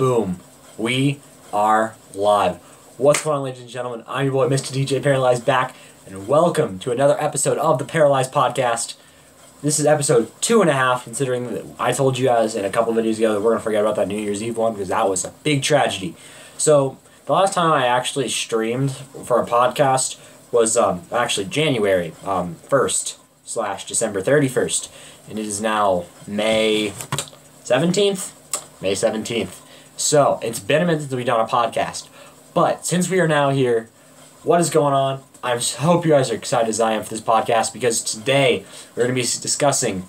Boom. We are live. What's going on, ladies and gentlemen? I'm your boy, Mr. DJ Paralyze, back, and welcome to another episode of the Paralyze podcast. This is episode 2.5, considering that I told you guys in a couple videos ago that we're going to forget about that New Year's Eve one, because that was a big tragedy. So, the last time I actually streamed for a podcast was actually January 1st / December 31st, and it is now May 17th? May 17th. So, it's been a minute since we've done a podcast. But, since we are now here, what is going on? I hope you guys are excited as I am for this podcast, because today we're going to be discussing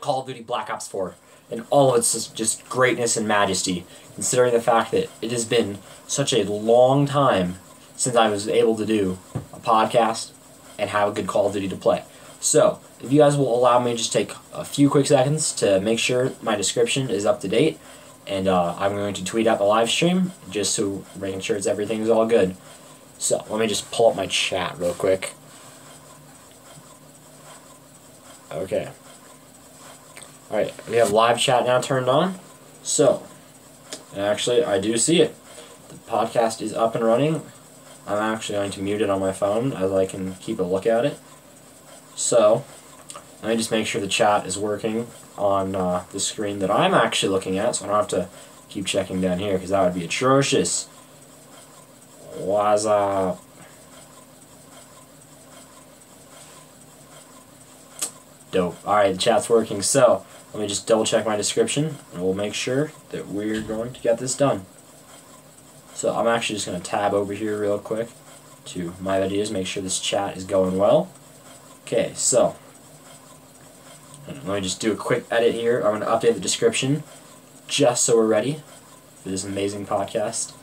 Call of Duty Black Ops 4 and all of its just greatness and majesty, considering the fact that it has been such a long time since I was able to do a podcast and have a good Call of Duty to play. So, if you guys will allow me to just take a few quick seconds to make sure my description is up to date, and I'm going to tweet out the live stream, just so making sure everything's all good. So, let me just pull up my chat real quick. Okay. Alright, we have live chat now turned on. So, actually, I do see it. The podcast is up and running. I'm actually going to mute it on my phone, as I can keep a look at it. So, let me just make sure the chat is working on the screen that I'm actually looking at, so I don't have to keep checking down here, because that would be atrocious. What's up? Dope. Alright, the chat's working, so let me just double check my description, and we'll make sure that we're going to get this done. So I'm actually just going to tab over here real quick to my videos, make sure this chat is going well. Okay, so let me just do a quick edit here. I'm going to update the description just so we're ready for this amazing podcast.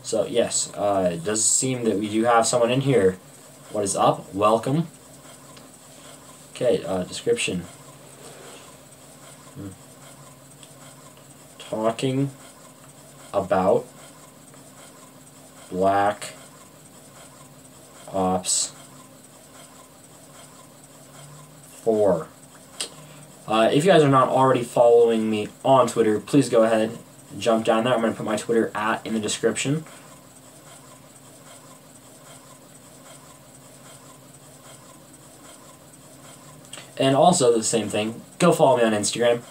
So yes, it does seem that we do have someone in here. What is up? Welcome. Okay, description. Talking about Black Ops 4. If you guys are not already following me on Twitter, please go ahead and jump down there. I'm going to put my Twitter @ in the description. And also the same thing, go follow me on Instagram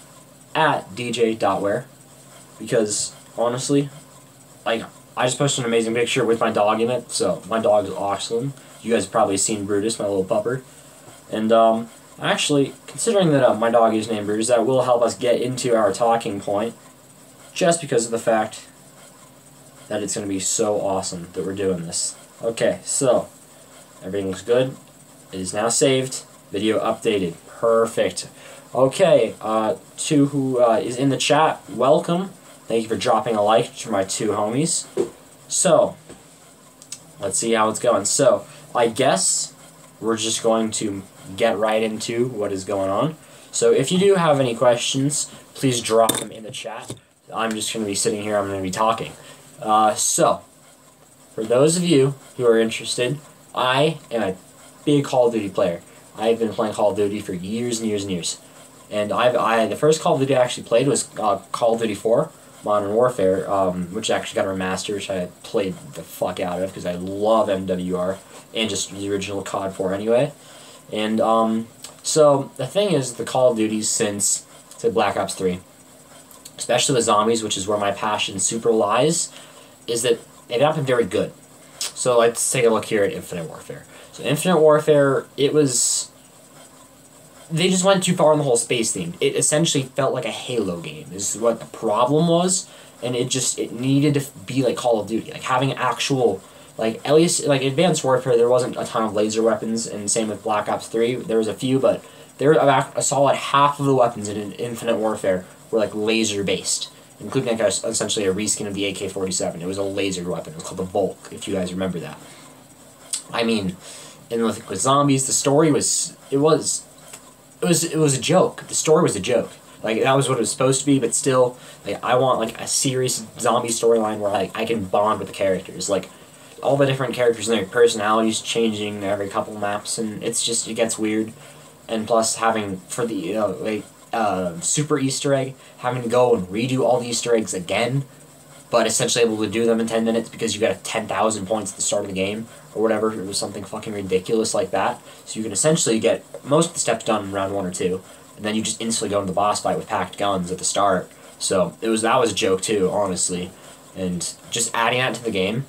@ dj.where, because honestly, like, I just posted an amazing picture with my dog in it, so my dog is awesome. You guys have probably seen Brutus, my little pupper. And actually, considering that my dog is named Brutus, that will help us get into our talking point, just because of the fact that it's going to be so awesome that we're doing this. Okay, so, everything looks good. It is now saved. Video updated. Perfect. Okay, to who is in the chat, welcome. Thank you for dropping a like to my two homies. So, let's see how it's going. So, I guess we're just going to get right into what is going on. So, if you do have any questions, please drop them in the chat. I'm just going to be sitting here, I'm going to be talking. So, for those of you who are interested, I am a big Call of Duty player. I've been playing Call of Duty for years and years and years. And the first Call of Duty I actually played was Call of Duty 4, Modern Warfare, which actually got a remaster, which I played the fuck out of, because I love MWR, and just the original COD 4 anyway. And, so, the thing is, the Call of Duties since, say, Black Ops 3, especially the zombies, which is where my passion super lies, is that they've not been very good. So let's take a look here at Infinite Warfare. So Infinite Warfare, they just went too far on the whole space theme. It essentially felt like a Halo game, is what the problem was, and it needed to be like Call of Duty, like having actual, like, at least, like, Advanced Warfare, there wasn't a ton of laser weapons, and same with Black Ops 3, there was a few, but there a solid half of the weapons in Infinite Warfare were, like, laser-based, including, like, essentially a reskin of the AK-47. It was a laser weapon. It was called the Volk, if you guys remember that. I mean, and with zombies, the story was, it was a joke. The story was a joke. Like, that was what it was supposed to be, but still, like, I want, like, a serious zombie storyline where, like, I can bond with the characters. Like, all the different characters and their personalities changing every couple maps, and it's just, it gets weird. And plus, having, for the, like, super Easter egg, having to go and redo all the Easter eggs again, but essentially able to do them in 10 minutes because you got 10,000 points at the start of the game, or whatever. It was something fucking ridiculous like that. So you can essentially get most of the steps done in round 1 or 2, and then you just instantly go into the boss fight with packed guns at the start. So that was a joke too, honestly. And just adding that to the game,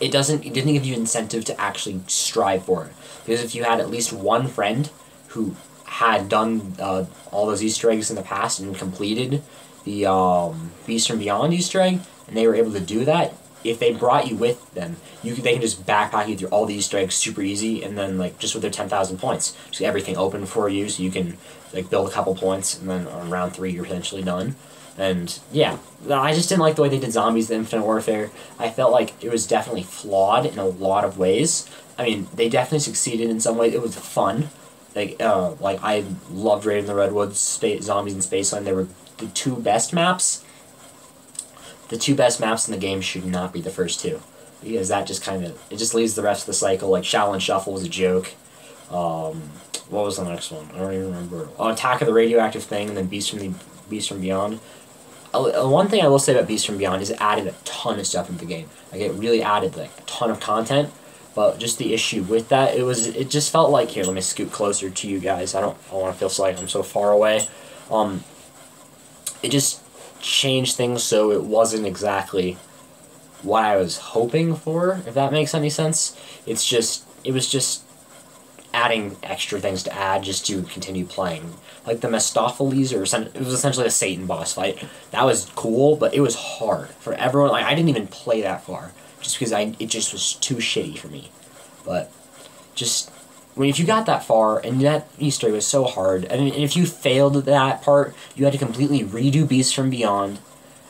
it didn't give you incentive to actually strive for it. Because if you had at least one friend who had done all those Easter eggs in the past and completed the Beast from Beyond Easter egg, and they were able to do that, if they brought you with them, they can just backpack you through all the Easter eggs super easy, and then like just with their 10,000 points, just get everything open for you, so you can like build a couple points, and then on round 3 you're potentially done. And yeah, I just didn't like the way they did Zombies: The Infinite Warfare. I felt like it was definitely flawed in a lot of ways. I mean, they definitely succeeded in some ways. It was fun. Like I loved Raid in the Redwoods, Zombies, and Spaceland. They were the two best maps. The two best maps in the game should not be the first two, because that just it just leaves the rest of the cycle. Like Shaolin Shuffle was a joke. What was the next one? I don't even remember. Oh, Attack of the Radioactive Thing, and then Beast from Beyond. One thing I will say about Beast from Beyond is it added a ton of stuff into the game. Like it really added like a ton of content. But just the issue with that, it just felt like, here, let me scoot closer to you guys. I want to feel like I'm so far away. It just changed things so it wasn't exactly what I was hoping for, if that makes any sense. It was just adding extra things to add just to continue playing. Like the Mephistophelies, it was essentially a Satan boss fight. That was cool, but it was hard for everyone. Like I didn't even play that far, just because it just was too shitty for me. But just if you got that far and that Easter egg was so hard, and if you failed that part, you had to completely redo Beast from Beyond.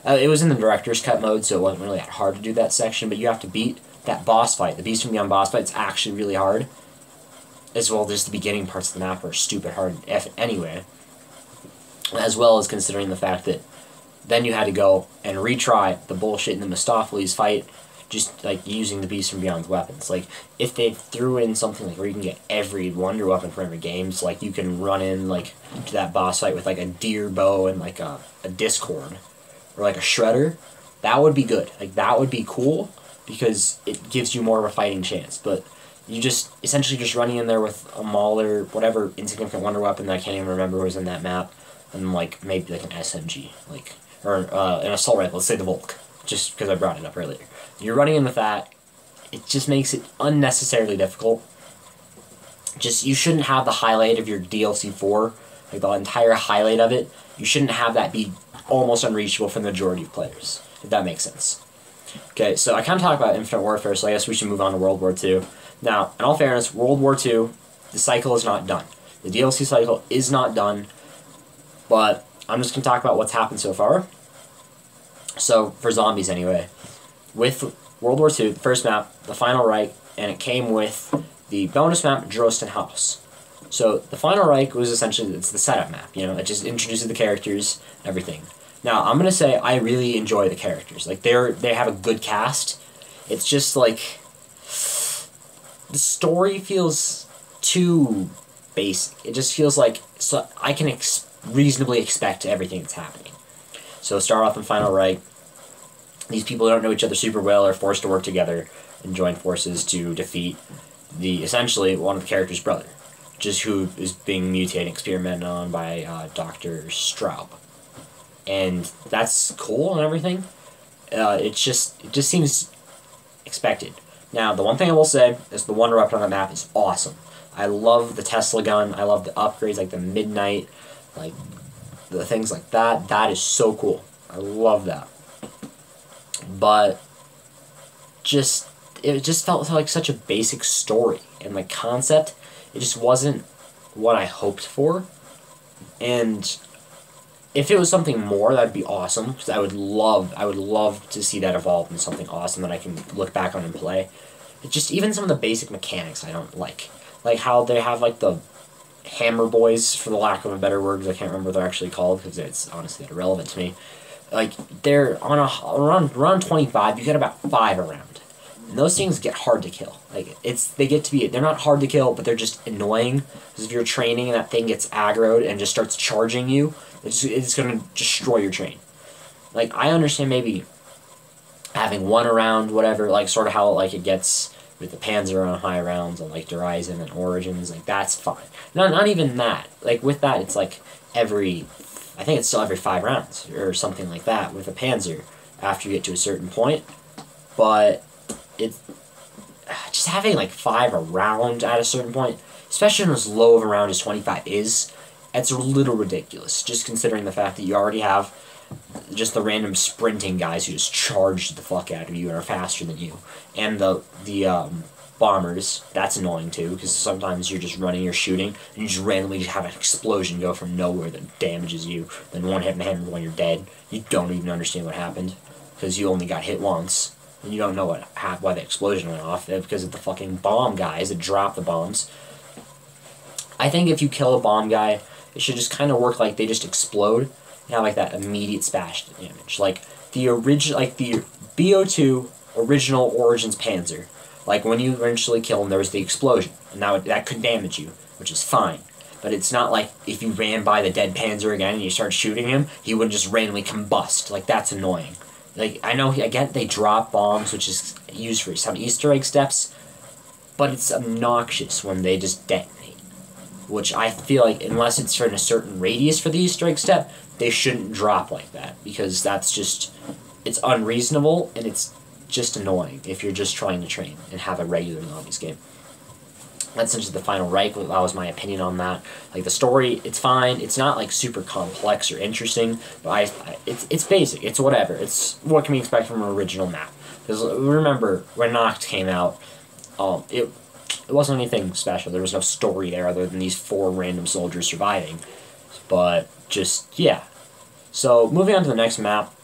It was in the director's cut mode, so it wasn't really that hard to do that section. But you have to beat that boss fight, the Beast from Beyond boss fight. It's actually really hard. As well, just the beginning parts of the map are stupid hard anyway. As well as considering the fact that then you had to go and retry the bullshit in the Mephistophelies fight, just like using the Beast from Beyond's weapons. Like if they threw in something like where you can get every wonder weapon from every game, so like you can run in like to that boss fight with like a deer bow and like a discord or like a shredder, that would be good. Like that would be cool because it gives you more of a fighting chance. But you just essentially just running in there with a Mauler, whatever insignificant wonder weapon that I can't even remember was in that map, and like maybe like an SMG, like or an assault rifle. Let's say the Volk, just because I brought it up earlier. You're running in with that. It just makes it unnecessarily difficult. You shouldn't have the highlight of your DLC 4, like the entire highlight of it. You shouldn't have that be almost unreachable for the majority of players, if that makes sense. Okay, so I kind of talked about Infinite Warfare, so I guess we should move on to World War II. Now, in all fairness, World War II, the cycle is not done. The DLC cycle is not done, but I'm just going to talk about what's happened so far. So, for zombies anyway, with World War II, the first map, the Final Reich, and it came with the bonus map, Drosten House. So, the Final Reich was essentially, it's the setup map, you know, it just introduces the characters, everything. Now, I'm going to say I really enjoy the characters. Like, they have a good cast. It's just, like, the story feels too basic. It just feels like so I can reasonably expect everything that's happening. So start off in Final Reich. These people don't know each other super well are forced to work together and join forces to defeat essentially one of the characters' brother, just who is being mutated, experimented on by Dr. Straub. And that's cool and everything. It just seems expected. Now, the one thing I will say is the wonder weapon on the map is awesome. I love the Tesla gun. I love the upgrades, like the Midnight, like the things like that. That is so cool. I love that. But it just felt like such a basic story and like concept. It just wasn't what I hoped for. And if it was something more, that'd be awesome. Because I would love to see that evolve into something awesome that I can look back on and play. It's just even some of the basic mechanics I don't like how they have like the hammer boys, for the lack of a better word, because I can't remember what they're actually called because it's honestly irrelevant to me. Like they're on around 25, you get about 5 around. And those things get hard to kill. Like, they're not hard to kill, but they're just annoying. Because if you're training and that thing gets aggroed and just starts charging you, it's going to destroy your train. Like, I understand maybe having one around, whatever, like, sort of how, like, it gets with the Panzer on high rounds on, like, Horizon and Origins, like, that's fine. Not even that. Like, with that, it's, like, I think it's still every 5 rounds, or something like that, with a Panzer, after you get to a certain point. But it's just having, like, 5 around at a certain point, especially when as low of a round as 25 is, it's a little ridiculous, just considering the fact that you already have just the random sprinting guys who just charge the fuck out of you and are faster than you. And the bombers, that's annoying too, because sometimes you're just running or shooting, and you just randomly have an explosion go from nowhere that damages you, then one hit in the head when you're dead. You don't even understand what happened, because you only got hit once, and you don't know why the explosion went off, because of the fucking bomb guys that drop the bombs. I think if you kill a bomb guy, it should just kind of work like they just explode, and have like that immediate splash damage, like the BO2 original Origins Panzer. Like when you eventually kill him, there was the explosion, and that could damage you, which is fine. But it's not like if you ran by the dead Panzer again and you start shooting him, he wouldn't just randomly combust. Like, that's annoying. Like, I get they drop bombs, which is used for some Easter egg steps, but it's obnoxious when they just detonate. Which I feel like, unless it's in a certain radius for the Easter egg step, they shouldn't drop like that, because that's just, it's unreasonable, and it's just annoying if you're just trying to train and have a regular zombies game. That's essentially the final Reich. That was my opinion on that. Like, the story, it's fine. It's not like super complex or interesting, but it's basic. It's whatever. It's what can we expect from an original map. Because remember when Noct came out, it wasn't anything special. There was no story there other than these 4 random soldiers surviving. But just, yeah. So moving on to the next map.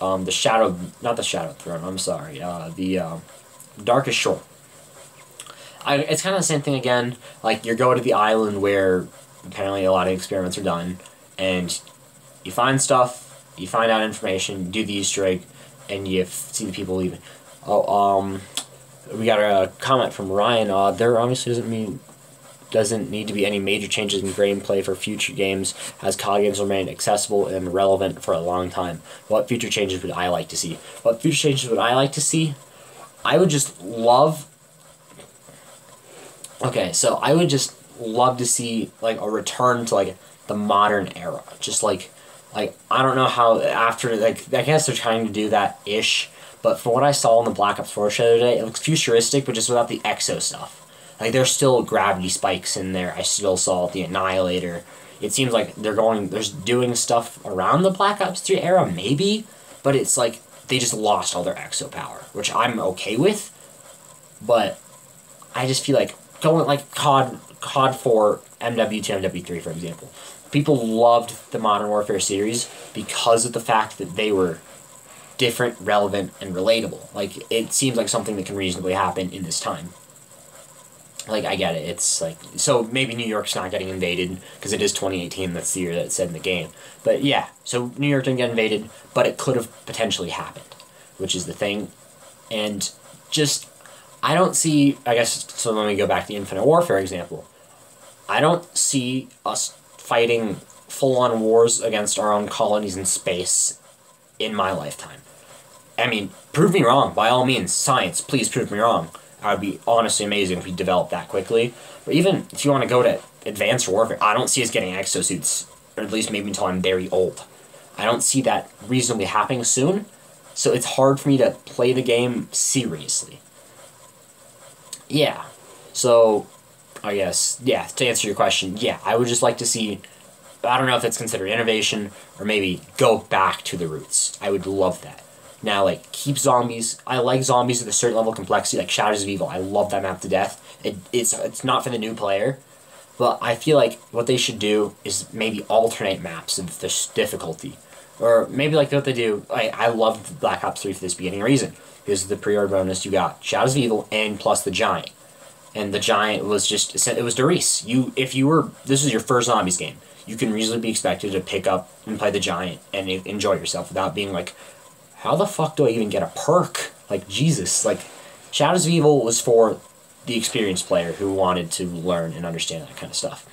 Not the Shadow Throne, I'm sorry, the Darkest Shore. It's kind of the same thing again, like you go to the island where apparently a lot of experiments are done, and you find stuff, you find out information, you do the Easter egg, and you see the people leaving. We got a comment from Ryan, there obviously doesn't need to be any major changes in gameplay for future games, as COD games will remain accessible and relevant for a long time. What future changes would I like to see? What future changes would I like to see? I would just love to see, like, a return to, like, the modern era. Just, like, I don't know how, after, like, I guess they're trying to do that-ish, but from what I saw in the Black Ops 4 show today, it looks futuristic, but just without the exo stuff. Like, there's still gravity spikes in there. I still saw the Annihilator. It seems like they're doing stuff around the Black Ops 3 era, maybe, but it's like they just lost all their exo power, which I'm okay with, but I just feel like going like COD 4, MW2, MW3, for example. People loved the Modern Warfare series because of the fact that they were different, relevant, and relatable. Like, it seems like something that can reasonably happen in this time. Like, I get it, it's like, so maybe New York's not getting invaded, because it is 2018, that's the year that it's said in the game. But yeah, so New York didn't get invaded, but it could have potentially happened, which is the thing. And just, I don't see, I guess, so let me go back to the Infinite Warfare example. I don't see us fighting full-on wars against our own colonies in space in my lifetime. I mean, prove me wrong, by all means, science, please prove me wrong. It would be honestly amazing if we developed that quickly. But even if you want to go to advanced warfare, I don't see us getting exosuits, or at least maybe until I'm very old. I don't see that reasonably happening soon, so it's hard for me to play the game seriously. Yeah, so I guess, yeah, to answer your question, yeah, I would just like to see, I don't know if that's considered innovation, or maybe go back to the roots. I would love that. Now, like, keep zombies. I like zombies with a certain level of complexity, like Shadows of Evil. I love that map to death. It's not for the new player, but I feel like what they should do is maybe alternate maps of this difficulty. Or maybe like what they do, I loved Black Ops 3 for this beginning reason. Because of the pre-order bonus, you got Shadows of Evil and plus the Giant. And the Giant was just, it was Doris. This was your first zombies game, you can reasonably be expected to pick up and play the Giant and enjoy yourself without being like, how the fuck do I even get a perk? Like, Jesus, like, Shadows of Evil was for the experienced player who wanted to learn and understand that kind of stuff.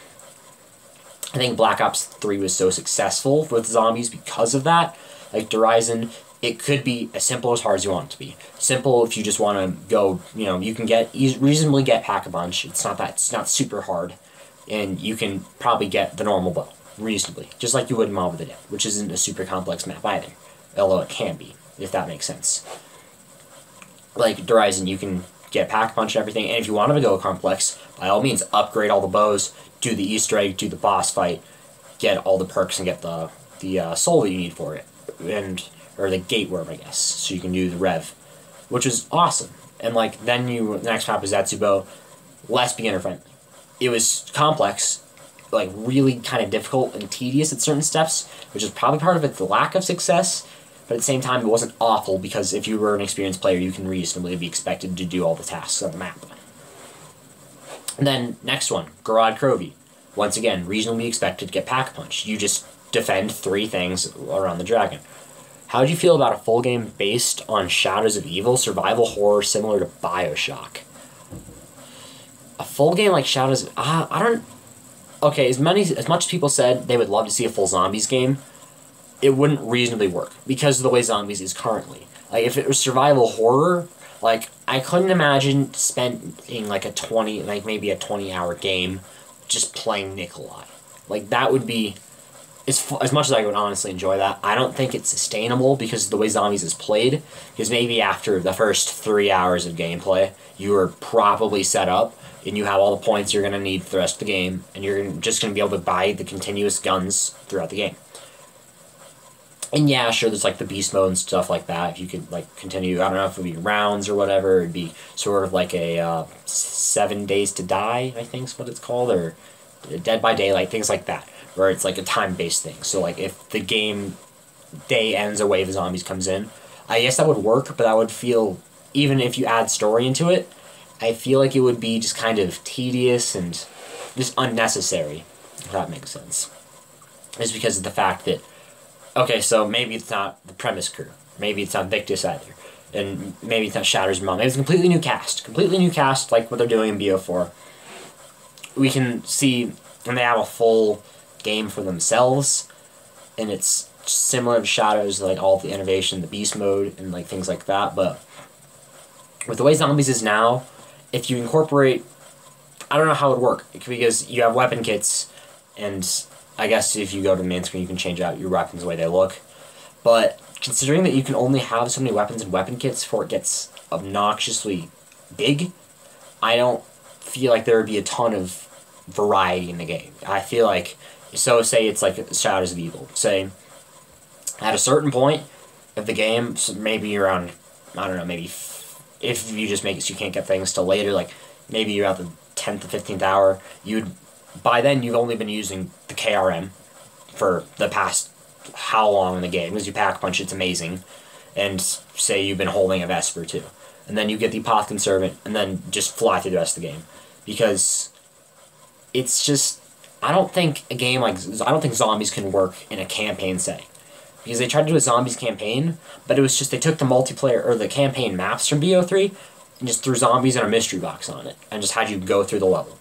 I think Black Ops 3 was so successful with zombies because of that. Like Horizon, it could be as simple as hard as you want it to be. Simple if you just want to go, you know, you can reasonably get Pack-a-Punch. It's not super hard, and you can probably get the normal bow reasonably, just like you would in Mob of the Dead, which isn't a super complex map either, although it can be, if that makes sense. Like Horizon, you can get Pack-a-Punch and everything, and if you want to go complex, by all means, upgrade all the bows, do the Easter egg, do the boss fight, get all the perks, and get the soul that you need for it, or the gate worm, I guess, so you can do the rev, which is awesome. And like then the next map is Zetsubo, less beginner friendly. It was complex, like really kind of difficult and tedious at certain steps, which is probably part of it, the lack of success. But at the same time, it wasn't awful, because if you were an experienced player, you can reasonably be expected to do all the tasks on the map. And then, next one, Garad Krovi. Once again, reasonably expected to get Pack-a-Punch. You just defend 3 things around the dragon. How do you feel about a full game based on Shadows of Evil, survival horror similar to BioShock? A full game like Shadows of... I don't... Okay, as much as people said they would love to see a full zombies game, it wouldn't reasonably work because of the way zombies is currently. Like, if it was survival horror, like, I couldn't imagine spending, like, maybe a 20-hour game just playing Nikolai. Like, that would be... As much as I would honestly enjoy that, I don't think it's sustainable because of the way zombies is played. Because maybe after the first 3 hours of gameplay, you are probably set up, and you have all the points you're going to need for the rest of the game, and you're just going to be able to buy the continuous guns throughout the game. And yeah, sure, there's like the beast mode and stuff like that. If you could like continue, I don't know if it would be rounds or whatever, it'd be sort of like a 7 Days to Die, I think is what it's called, or Dead by Daylight, things like that, where it's like a time-based thing. So like if the game day ends, a wave of zombies comes in, I guess that would work, but that would feel, even if you add story into it, I feel like it would be just kind of tedious and just unnecessary, if that makes sense. It's because of the fact that, okay, so maybe it's not the Premise crew, maybe it's not Victus either, and maybe it's not Shatter's mom, maybe it's a completely new cast, like what they're doing in BO4. We can see, and they have a full game for themselves, and it's similar to Shadows, like all the innovation, the beast mode, and like things like that, but with the way zombies is now, if you incorporate, I don't know how it would work, because you have weapon kits, and I guess if you go to the main screen, you can change out your weapons the way they look. But considering that you can only have so many weapons and weapon kits before it gets obnoxiously big, I don't feel like there would be a ton of variety in the game. I feel like, so say it's like Shadows of Evil. Say, at a certain point of the game, so maybe around, I don't know, maybe if you just make it so you can't get things till later, like maybe you're at the 10th to 15th hour, by then you've only been using the KRM for the past how long in the game, because you Pack-a-Punch, it's amazing, and say you've been holding a Vesper too, and then you get the Apothicon Servant, and then just fly through the rest of the game, because it's just, I don't think zombies can work in a campaign setting. Because they tried to do a zombies campaign, but it was just, they took the multiplayer, or the campaign maps from BO3, and just threw zombies in a mystery box on it, and just had you go through the level.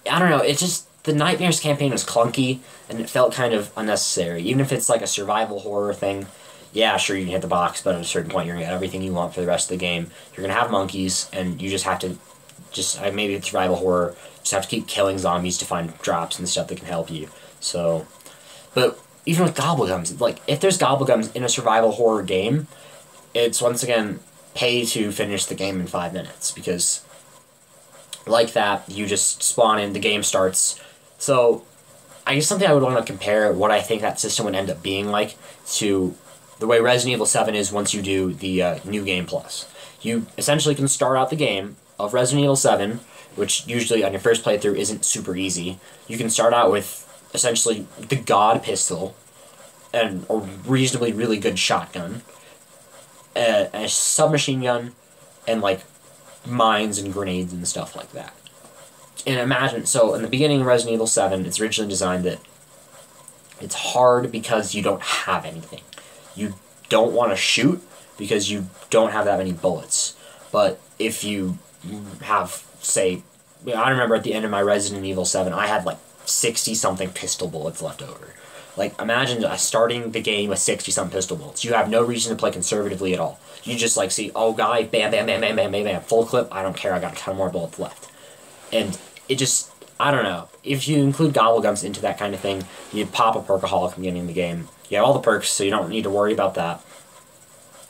I don't know, it just, the Nightmares campaign was clunky, and it felt kind of unnecessary. Even if it's like a survival horror thing, yeah, sure, you can hit the box, but at a certain point you're going to get everything you want for the rest of the game. You're going to have monkeys, and you just have to, maybe it's survival horror, just have to keep killing zombies to find drops and stuff that can help you. So, but even with gobblegums, like, if there's gobblegums in a survival horror game, it's, once again, pay to finish the game in 5 minutes, because like that, you just spawn in, the game starts. So, I guess something I would want to compare what I think that system would end up being like to the way Resident Evil 7 is once you do the New Game Plus. You essentially can start out the game of Resident Evil 7, which usually on your first playthrough isn't super easy. You can start out with essentially the God pistol, and a reasonably really good shotgun, a submachine gun, and like mines and grenades and stuff like that. And imagine, so in the beginning of Resident Evil 7, it's originally designed that it's hard because you don't have anything. You don't want to shoot because you don't have that many bullets. But if you have, say, I remember at the end of my Resident Evil 7, I had like 60-something pistol bullets left over. Like, imagine starting the game with 60-something pistol bullets. You have no reason to play conservatively at all. You just, like, see, oh, guy, bam, bam, bam, bam, bam, bam, bam, full clip, I don't care, I got a ton more bullets left. And it just, I don't know. If you include gobblegums into that kind of thing, you pop a perkaholic from beginning of the game. You have all the perks, so you don't need to worry about that.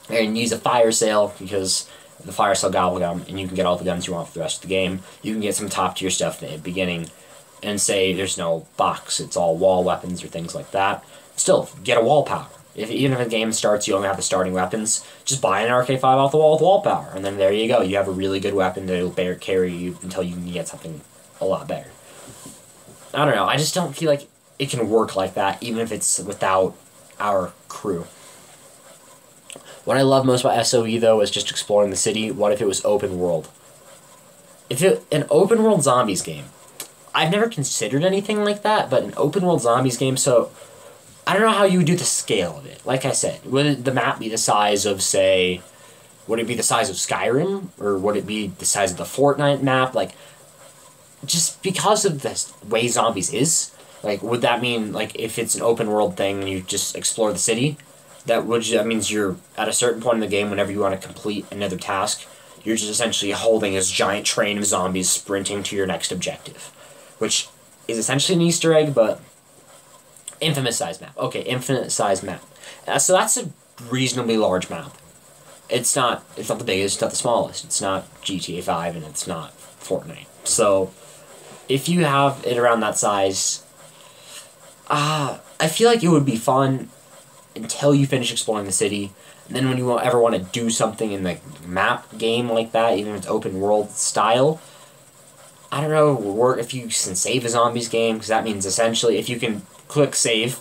And use a fire sale, because the fire sale gobblegum, and you can get all the guns you want for the rest of the game. You can get some top-tier stuff in the beginning, and say there's no box, it's all wall weapons or things like that. Still, get a wall power. Even if a game starts, you only have the starting weapons, just buy an RK5 off the wall with wall power, and then there you go. You have a really good weapon that will carry you until you can get something a lot better. I don't know, I just don't feel like it can work like that, even if it's without our crew. What I love most about SOE, though, is just exploring the city. What if it was open world? If it an open world zombies game, I've never considered anything like that, but an open world zombies game, so I don't know how you would do the scale of it. Like I said, would the map be the size of, say, would it be the size of Skyrim? Or would it be the size of the Fortnite map? Like, just because of the way zombies is, like, would that mean, like, if it's an open world thing and you just explore the city, that means you're at a certain point in the game, whenever you want to complete another task, you're just essentially holding this giant train of zombies sprinting to your next objective, which is essentially an Easter egg, but infinite size map. Okay, infinite size map. So that's a reasonably large map. It's not the biggest, it's not the smallest. It's not GTA 5 and it's not Fortnite. So if you have it around that size, I feel like it would be fun until you finish exploring the city. And then when you ever want to do something in the map game like that, even if it's open world style, I don't know, or if you can save a zombies game, because that means essentially if you can click save,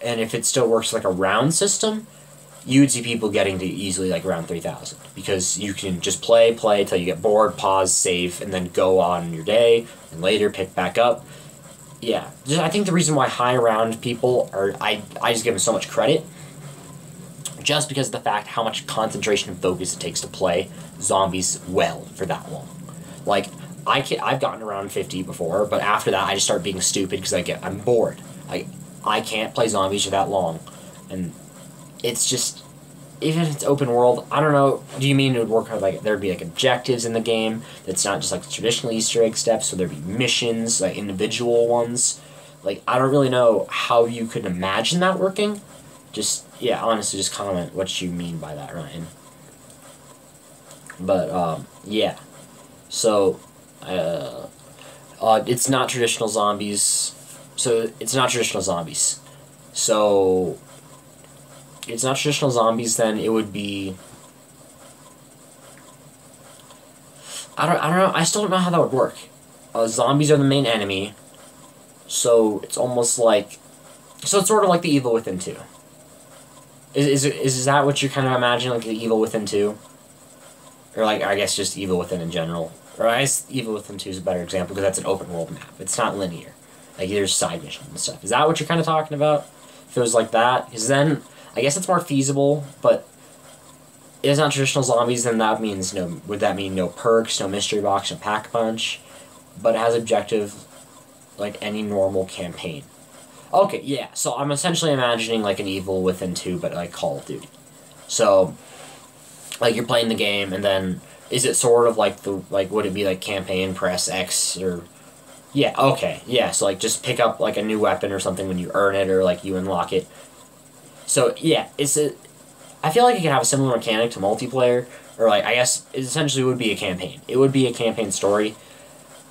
and if it still works like a round system, you would see people getting to easily like around 3,000, because you can just play till you get bored, pause, save, and then go on your day, and later pick back up. Yeah, I think the reason why high round people are, I just give them so much credit, just because of the fact how much concentration and focus it takes to play zombies well for that long. Like, I've gotten around 50 before, but after that I just start being stupid because I'm bored. I can't play zombies for that long, and it's just, even if it's open world, I don't know, do you mean it would work like there'd be like objectives in the game that's not just like traditional Easter egg steps, so there'd be missions, like individual ones? Like, I don't really know how you could imagine that working. Just, yeah, honestly, just comment what you mean by that, Ryan. But, yeah. So, it's not traditional zombies. So, it's not traditional zombies. So, it's not traditional zombies, then it would be, I don't know, I still don't know how that would work. Zombies are the main enemy, so it's almost like, so it's sort of like the Evil Within 2. Is that what you're kind of imagining, like the Evil Within 2? Or like, I guess just Evil Within in general. Or I guess Evil Within 2 is a better example, because that's an open world map. It's not linear. Like, there's side missions and stuff. Is that what you're kind of talking about? If it was like that? Because then, I guess it's more feasible, but if it's not traditional zombies, then that means no, would that mean no perks, no mystery box, no pack-a-punch? But it has objective like any normal campaign. Okay, yeah, so I'm essentially imagining like an Evil Within 2, but like Call of Duty. So, like, you're playing the game, and then, is it sort of like would it be like campaign, press X, or, yeah, okay, yeah, so like just pick up like a new weapon or something when you earn it, or like you unlock it. So, yeah, I feel like it could have a similar mechanic to multiplayer, or like, I guess it essentially would be a campaign. It would be a campaign story.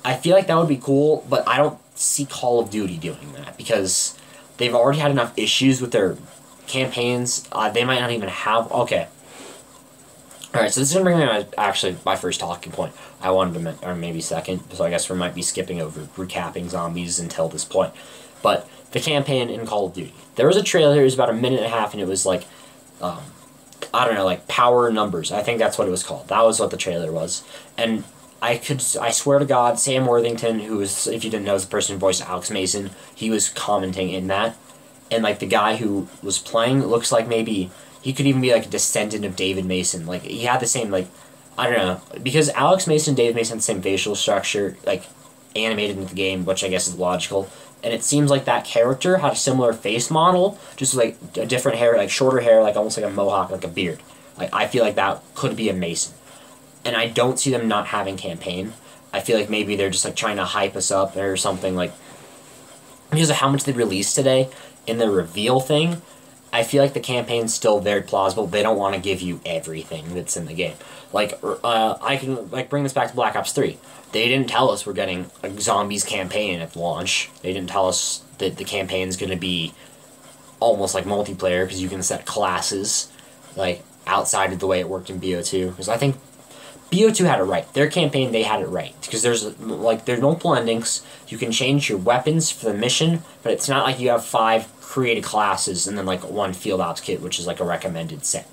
I feel like that would be cool, but I don't see Call of Duty doing that, because they've already had enough issues with their campaigns. They might not even have, okay. Alright, so this is going to bring me my first talking point. I wanted to, or maybe second, so I guess we might be skipping over recapping zombies until this point. But the campaign in Call of Duty. There was a trailer, it was about a minute and a half, and it was like, I don't know, like Power Numbers. I think that's what it was called. That was what the trailer was. And I swear to God, Sam Worthington, who was, if you didn't know, is the person who voiced Alex Mason, he was commenting in that. And, like, the guy who was playing looks like maybe he could even be, like, a descendant of David Mason. Like, he had the same, like, I don't know, because Alex Mason and Dave Mason have the same facial structure, like, animated into the game, which I guess is logical, and it seems like that character had a similar face model, just like a different hair, like shorter hair, like almost like a mohawk, like a beard. Like, I feel like that could be a Mason. And I don't see them not having campaign. I feel like maybe they're just like trying to hype us up or something, like, because of how much they released today in the reveal thing. I feel like the campaign's still very plausible. They don't want to give you everything that's in the game. Like, I can like bring this back to Black Ops 3. They didn't tell us we're getting a zombies campaign at launch. They didn't tell us that the campaign's going to be almost like multiplayer, because you can set classes, like, outside of the way it worked in BO2. Because I think BO2 had it right. Their campaign, they had it right. Because there's multiple endings. You can change your weapons for the mission, but it's not like you have 5 created classes and then, like, 1 field ops kit, which is, like, a recommended set.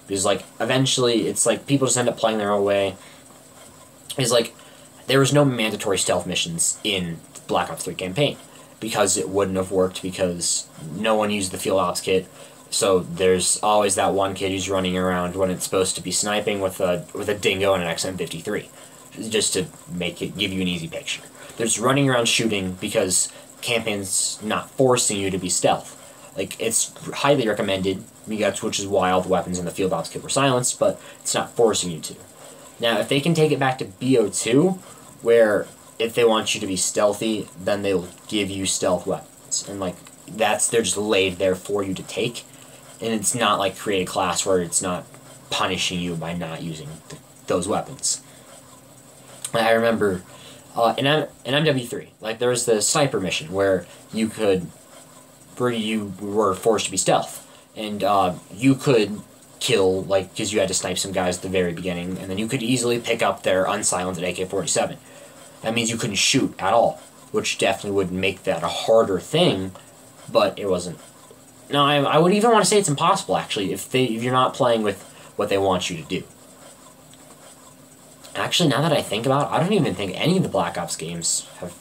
Because, like, eventually, it's, like, people just end up playing their own way. It's, like, there was no mandatory stealth missions in the Black Ops 3 campaign. Because it wouldn't have worked, because no one used the field ops kit. So there's always that one kid who's running around when it's supposed to be sniping with a dingo and an XM53, just to give you an easy picture. There's running around shooting because campaign's not forcing you to be stealth. Like, it's highly recommended, which is why all the weapons in the field ops kit were silenced, but it's not forcing you to. Now, if they can take it back to BO2, where if they want you to be stealthy, then they'll give you stealth weapons, and like they're just laid there for you to take. And it's not like create a class where it's not punishing you by not using those weapons. I remember in MW3, like, there was the sniper mission where you were forced to be stealth, and you could kill, like, because you had to snipe some guys at the very beginning, and then you could easily pick up their unsilenced AK-47. That means you couldn't shoot at all, which definitely would make that a harder thing, but it wasn't. No, I would even want to say it's impossible, actually, if you're not playing with what they want you to do. Actually, now that I think about it, I don't even think any of the Black Ops games have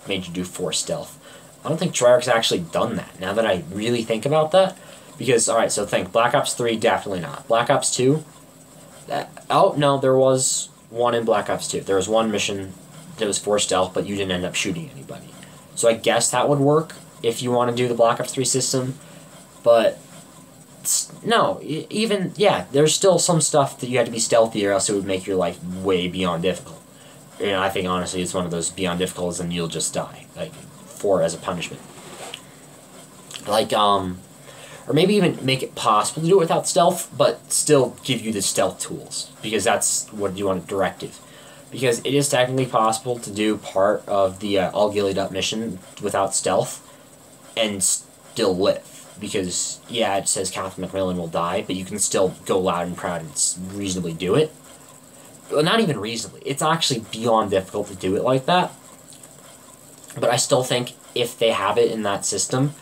made you do forced stealth. I don't think Treyarch's actually done that, now that I really think about that. Because, alright, so think, Black Ops 3, definitely not. Black Ops 2, oh, no, there was one in Black Ops 2. There was one mission that was forced stealth, but you didn't end up shooting anybody. So I guess that would work if you want to do the Black Ops 3 system. But, no, yeah, there's still some stuff that you had to be stealthy, or else it would make your life way beyond difficult. And I think, honestly, it's one of those beyond difficulties and you'll just die, like, as a punishment. Like, or maybe even make it possible to do it without stealth, but still give you the stealth tools, because that's what you want a directive. Because it is technically possible to do part of the all gillied up mission without stealth and still live. Because, yeah, it says Captain McMillan will die, but you can still go loud and proud and reasonably do it. Well, not even reasonably. It's actually beyond difficult to do it like that. But I still think if they have it in that system,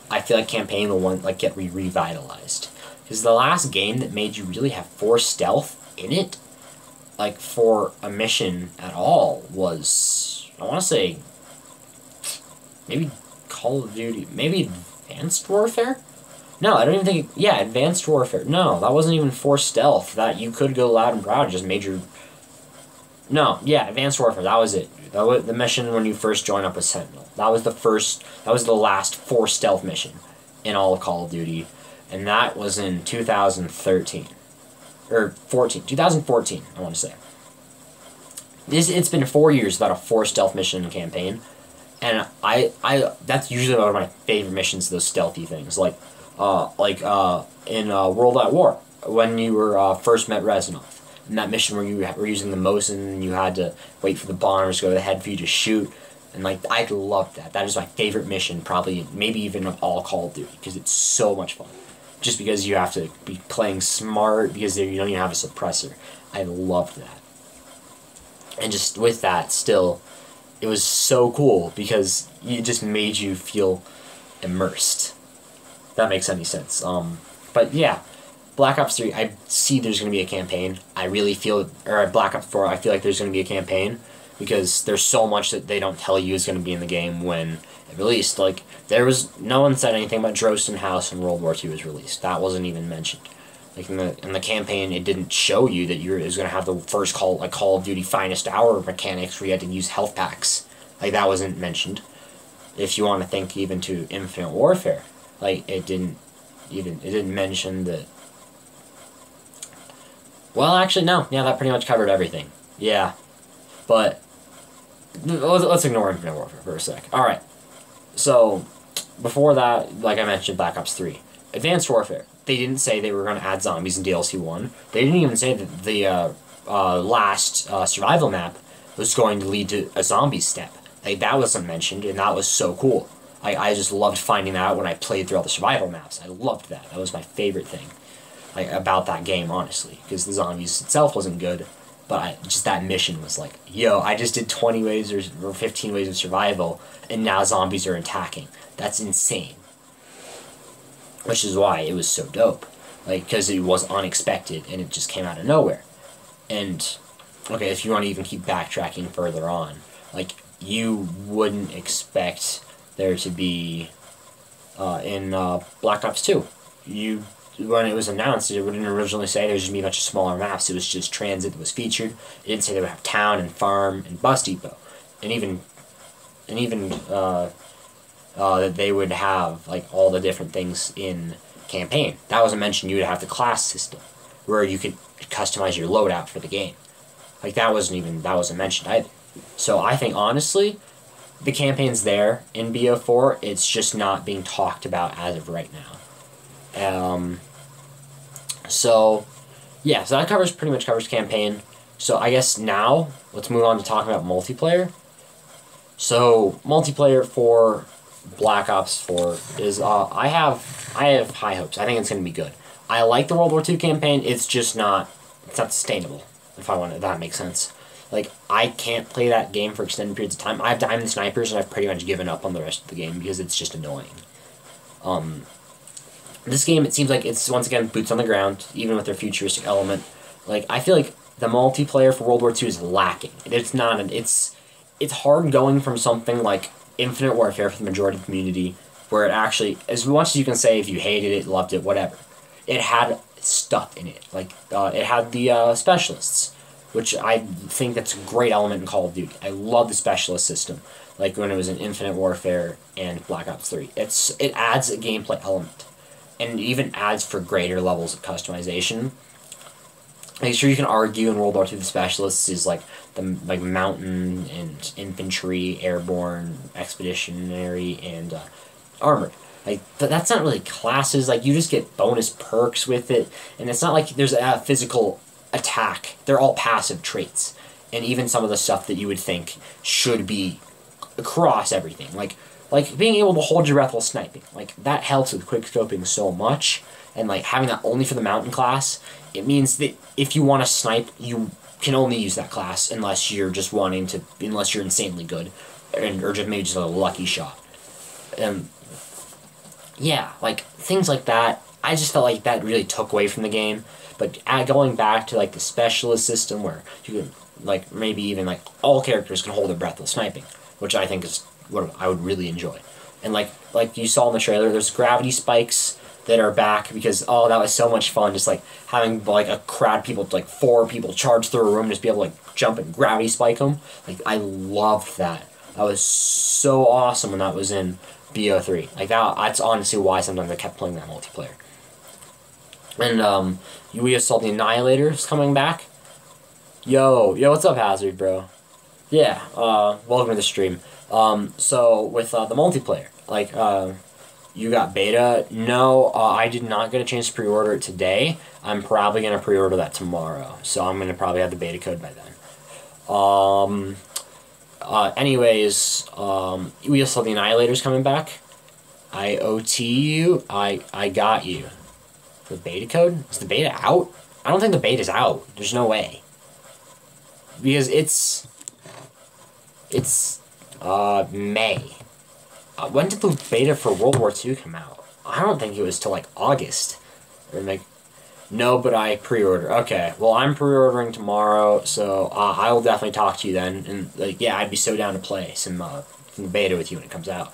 I feel like campaign will get revitalized. Because the last game that made you really have forced stealth in it, like, for a mission at all, was, I want to say, maybe Call of Duty, maybe Advanced Warfare? No, I don't even think, yeah, Advanced Warfare. No, that wasn't even forced stealth. That you could go loud and proud, just made your... No, yeah, Advanced Warfare, that was it. That was the mission when you first join up with Sentinel. That was the last forced stealth mission in all of Call of Duty, and that was in 2013. Or 2014, I want to say. It's been 4 years without a forced stealth mission campaign, and that's usually one of my favorite missions, those stealthy things, like in World at War, when you were first met Reznov, and that mission where you were using the Mosin and you had to wait for the bombers to go to the head for you to shoot, and like, I loved that. That is my favorite mission, probably, maybe even of all Call of Duty, because it's so much fun. Just because you have to be playing smart, because you don't even have a suppressor. I loved that. And just with that, still, it was so cool, because it just made you feel immersed. If that makes any sense. But yeah, Black Ops 3, I see there's going to be a campaign. I really feel, or Black Ops 4, I feel like there's going to be a campaign, because there's so much that they don't tell you is going to be in the game when it released. Like, no one said anything about Drosten House when World War II was released. That wasn't even mentioned. Like in the campaign, it didn't show you that it was gonna have the first Call of Duty Finest Hour mechanics where you had to use health packs. Like that wasn't mentioned. If you want to think even to Infinite Warfare, like it didn't mention that. Well, actually, no. Yeah, that pretty much covered everything. Yeah, but let's ignore Infinite Warfare for a sec. All right. So before that, like I mentioned, Black Ops 3, Advanced Warfare. They didn't say they were going to add zombies in DLC 1. They didn't even say that the last survival map was going to lead to a zombie step. Like, that wasn't mentioned, and that was so cool. I just loved finding that out when I played through all the survival maps. I loved that. That was my favorite thing about that game, honestly, because the zombies itself wasn't good, but just that mission was like, yo, I just did 20 ways or 15 ways of survival, and now zombies are attacking. That's insane. Which is why it was so dope. Like, because it was unexpected, and it just came out of nowhere. And, okay, if you want to even keep backtracking further on, like, you wouldn't expect there to be, in Black Ops 2, when it was announced, it wouldn't originally say there was going to be a bunch of smaller maps. It was just transit that was featured. It didn't say they would have town and farm and bus depot. And even that they would have like all the different things in campaign. That wasn't mentioned. You would have the class system where you could customize your loadout for the game. Like that wasn't mentioned either. So I think honestly, the campaign's there in BO4. It's just not being talked about as of right now. So yeah, so that pretty much covers campaign. So I guess now let's move on to talking about multiplayer. So multiplayer for Black Ops 4 is I have high hopes. I think it's gonna be good. I like the World War II campaign. It's just not sustainable. If that makes sense. Like I can't play that game for extended periods of time. I have Diamond Snipers and I've pretty much given up on the rest of the game because it's just annoying. This game, it seems like it's once again boots on the ground, even with their futuristic element. Like I feel like the multiplayer for World War II is lacking. It's not it's hard going from something like Infinite Warfare for the majority of the community, where it actually, as much as you can say if you hated it, loved it, whatever, it had stuff in it. Like, it had the specialists, which I think that's a great element in Call of Duty. I love the specialist system, like when it was in Infinite Warfare and Black Ops 3. It adds a gameplay element, and even adds for greater levels of customization. Like, sure, you can argue in World War II the specialists is like the mountain and infantry, airborne, expeditionary, and armored. Like, but that's not really classes. Like, you just get bonus perks with it, and it's not like there's a physical attack. They're all passive traits, and even some of the stuff that you would think should be across everything, like being able to hold your breath while sniping. Like, that helps with quick scoping so much, and like having that only for the mountain class, it means that if you want to snipe, you can only use that class unless you're insanely good, or just maybe just a lucky shot. Yeah, like things like that. I just felt like that really took away from the game. But going back to like the specialist system where you can like maybe even like all characters can hold their breath while sniping, which I think is what I would really enjoy. And like you saw in the trailer, there's gravity spikes that are back because, oh, that was so much fun, just like having like a crowd of people, like 4 people charge through a room, just be able to like jump and gravity spike them. Like, I loved that. That was so awesome when that was in BO3. Like, that's honestly why sometimes I kept playing that multiplayer. And we saw the Annihilators coming back. Yo, what's up, Hazard, bro? Yeah, welcome to the stream. So with the multiplayer, like, you got beta? No, I did not get a chance to pre-order it today. I'm probably going to pre-order that tomorrow. So I'm going to probably have the beta code by then. Anyways, we also saw the Annihilators coming back. I OT you. I got you. The beta code? Is the beta out? I don't think the beta's out. There's no way. Because it's May. When did the beta for World War II come out? I don't think it was till like August. Or like, no, but I pre-order. Okay, well I'm pre-ordering tomorrow, so I will definitely talk to you then. And like, yeah, I'd be so down to play some beta with you when it comes out.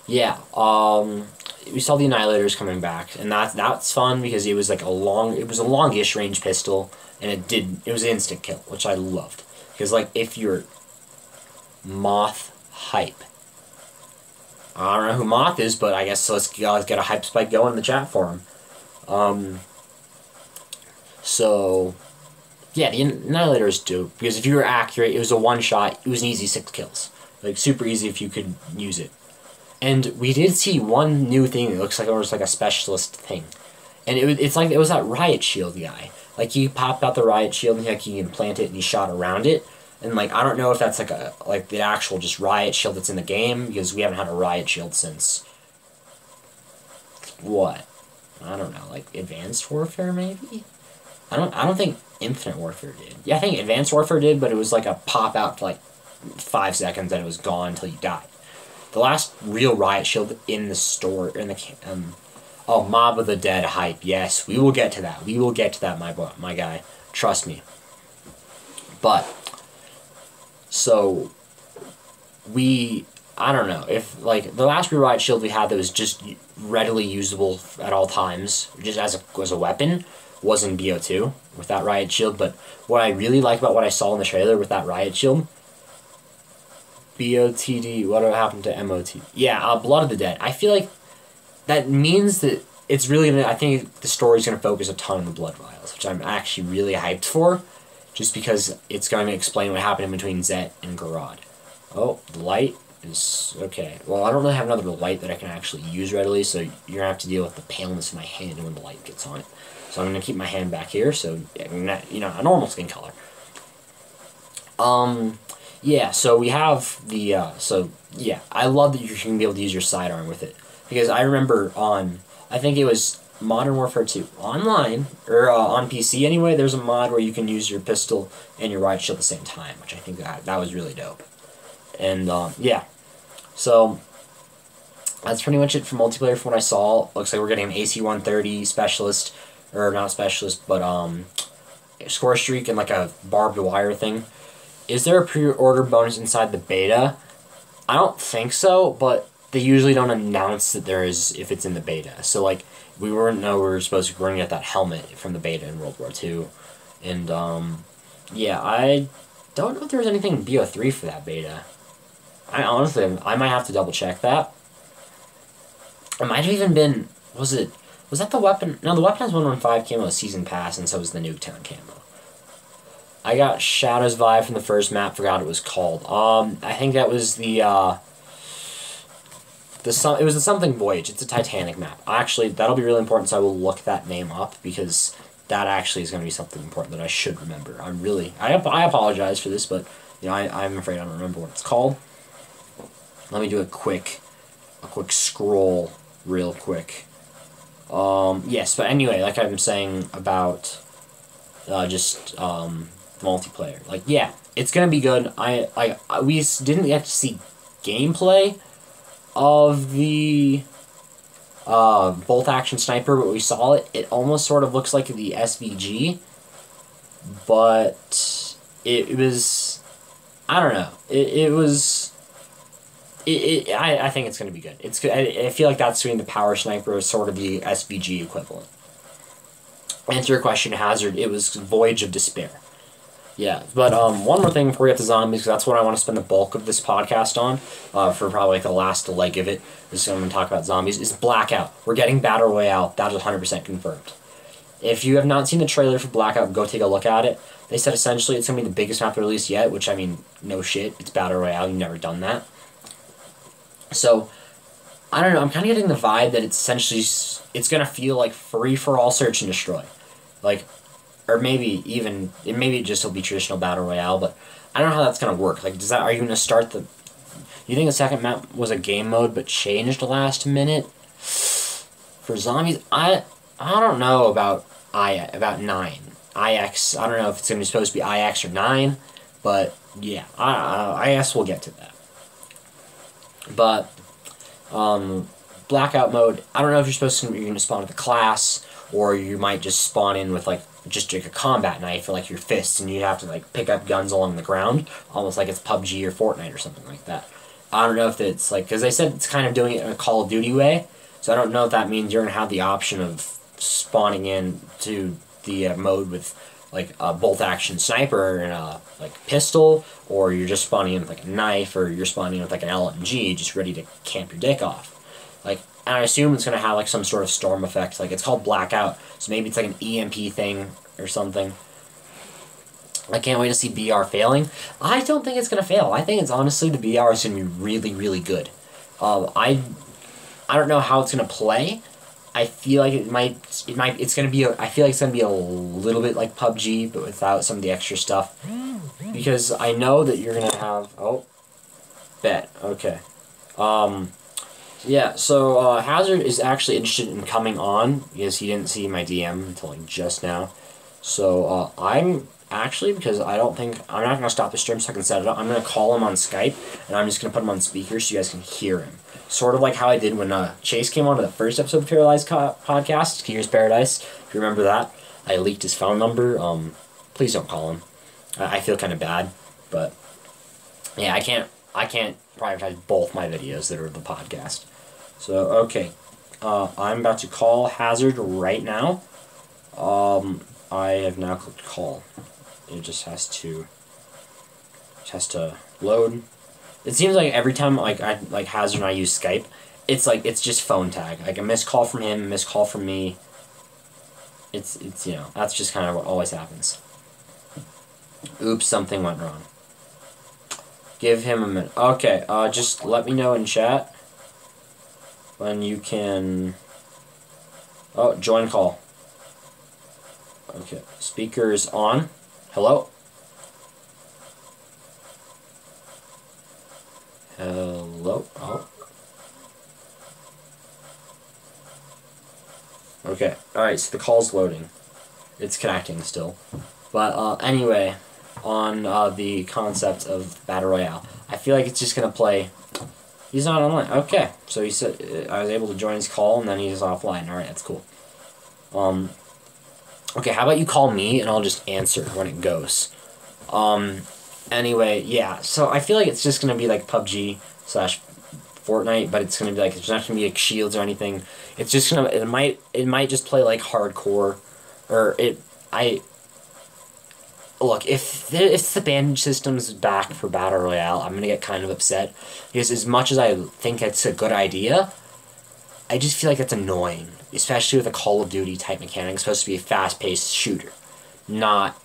Yeah. we saw the Annihilators coming back, and that's fun because it was like a longish range pistol, and it was an instant kill, which I loved. Because like if you're Moth hype, I don't know who Moth is, but I guess let's get a hype spike going in the chat for him. So yeah, the Annihilator is dope because if you were accurate, it was a one shot. It was an easy 6 kills, like super easy if you could use it. And we did see one new thing that looks like it was like a specialist thing. And it's like it was that riot shield guy. Like he popped out the riot shield and he can plant it and he shot around it. And like I don't know if that's like the actual just riot shield that's in the game, because we haven't had a riot shield since what? I don't know, like Advanced Warfare maybe? I don't think Infinite Warfare did. Yeah, I think Advanced Warfare did, but it was like a pop out for like 5 seconds and it was gone until you died. The last real riot shield in the store, oh, Mob of the Dead hype. Yes, we will get to that. We will get to that, my guy. Trust me. But, so, I don't know, if, like, the last real riot shield we had that was just readily usable at all times, just as a weapon, was in BO2 with that riot shield. But what I really like about what I saw in the trailer with that riot shield, BOTD, what happened to MOT? Yeah, Blood of the Dead. I feel like that means that it's really gonna, I think the story's gonna focus a ton on the blood vials, which I'm actually really hyped for, just because it's going to explain what happened in between Zet and Garad. Oh, the light is, okay. Well, I don't really have another light that I can actually use readily, so you're gonna have to deal with the paleness of my hand when the light gets on it. So I'm gonna keep my hand back here, so, you know, a normal skin color. Yeah, so we have the, so, yeah, I love that you're going to be able to use your sidearm with it. Because I remember on, I think it was Modern Warfare 2, online, or on PC anyway, there's a mod where you can use your pistol and your riot shield at the same time, which I think that was really dope. And, yeah, so, that's pretty much it for multiplayer from what I saw. Looks like we're getting an AC-130 specialist, or not specialist, but, score streak and like a barbed wire thing. Is there a pre-order bonus inside the beta? I don't think so, but they usually don't announce that there is if it's in the beta. So, like, we weren't know we were supposed to bring get that helmet from the beta in World War II. And, yeah, I don't know if there was anything in BO3 for that beta. I honestly, I might have to double check that. It might have even been, was that the weapon? No, the weapon has 115 camo season pass, and so was the Nuketown camo. I got Shadow's vibe from the first map, forgot what it was called. I think that was it was the something Voyage. It's a Titanic map. Actually, that'll be really important, so I will look that name up, because that actually is going to be something important that I should remember. I apologize for this, but, you know, I'm afraid I don't remember what it's called. Let me do a quick scroll real quick. Yes, but anyway, like I'm saying about, multiplayer. Like, yeah, it's gonna be good. We didn't get to see gameplay of the bolt action sniper, but we saw it. It almost sort of looks like the SVG, but it was, I don't know. I think it's gonna be good. It's good. I feel like that's doing the power sniper is sort of the SVG equivalent. Answer your question, Hazard. It was Voyage of Despair. Yeah, but one more thing before we get to zombies, because that's what I want to spend the bulk of this podcast on, for probably like the last leg of it, is I'm going to talk about zombies, is Blackout. We're getting Battle Royale. That is 100% confirmed. If you have not seen the trailer for Blackout, go take a look at it. They said essentially it's going to be the biggest map release yet, which, I mean, no shit. It's Battle Royale. You've never done that. So, I don't know. I'm kind of getting the vibe that it's essentially, it's going to feel like free-for-all search and destroy. Like, or maybe even, maybe just will be traditional Battle Royale, but I don't know how that's going to work. Like, are you going to start the, you think the second map was a game mode but changed last minute? For zombies, I don't know about 9. IX, I don't know if it's going to be supposed to be IX or 9, but yeah, I guess we'll get to that. But, Blackout mode, I don't know if you're going to spawn with a class, or you might just spawn in with, like, just like a combat knife or like your fists, and you have to like pick up guns along the ground, almost like it's PUBG or Fortnite or something like that. I don't know if it's like, because they said it's kind of doing it in a Call of Duty way, So I don't know if that means you're going to have the option of spawning in to the mode with like a bolt action sniper and a like pistol, or you're just spawning in with like a knife, or you're spawning in with like an LMG just ready to camp your dick off. Like, and I assume it's going to have like some sort of storm effect. Like, it's called Blackout, so maybe it's like an EMP thing or something. I can't wait to see BR failing. I don't think it's going to fail. I think it's honestly the BR is going to be really, really good. I don't know how it's going to play. I feel like it's going to be, I feel like it's going to be a little bit like PUBG, but without some of the extra stuff. Because I know that you're going to have, oh, bet, okay. Yeah, so Hazard is actually interested in coming on, because he didn't see my DM until like just now. So I'm actually, because I'm not going to stop the stream so I can set it up, I'm going to call him on Skype, and I'm just going to put him on speaker so you guys can hear him. Sort of like how I did when Chase came on to the first episode of Paralyze podcast, Here's Paradise. If you remember that, I leaked his phone number. Please don't call him. I feel kind of bad, but yeah, I can't prioritize both my videos that are the podcast. So okay, I'm about to call Hazard right now. I have now clicked call. It just has to load. It seems like every time like Hazard and I use Skype, it's just phone tag. Like a missed call from him, a missed call from me. It's you know, that's just kind of what always happens. Oops, something went wrong. Give him a minute. Okay, just let me know in chat when you can. Oh, join call. Okay, speaker is on. Hello? Hello? Oh. Okay, alright, so the call's loading. It's connecting still. But, anyway, on the concept of Battle Royale, I feel like it's just gonna play. He's not online. Okay, so he said I was able to join his call, and then he's offline. Alright, that's cool. Okay, how about you call me, and I'll just answer when it goes. Anyway, yeah, so I feel like it's just gonna be like PUBG / Fortnite, but it's gonna be like, it's not gonna be like shields or anything. It's just gonna, it might just play like hardcore, or look, if the bandage system's back for Battle Royale, I'm gonna get kind of upset, because as much as I think it's a good idea, I just feel like it's annoying, especially with a Call of Duty type mechanic. It's supposed to be a fast-paced shooter, not.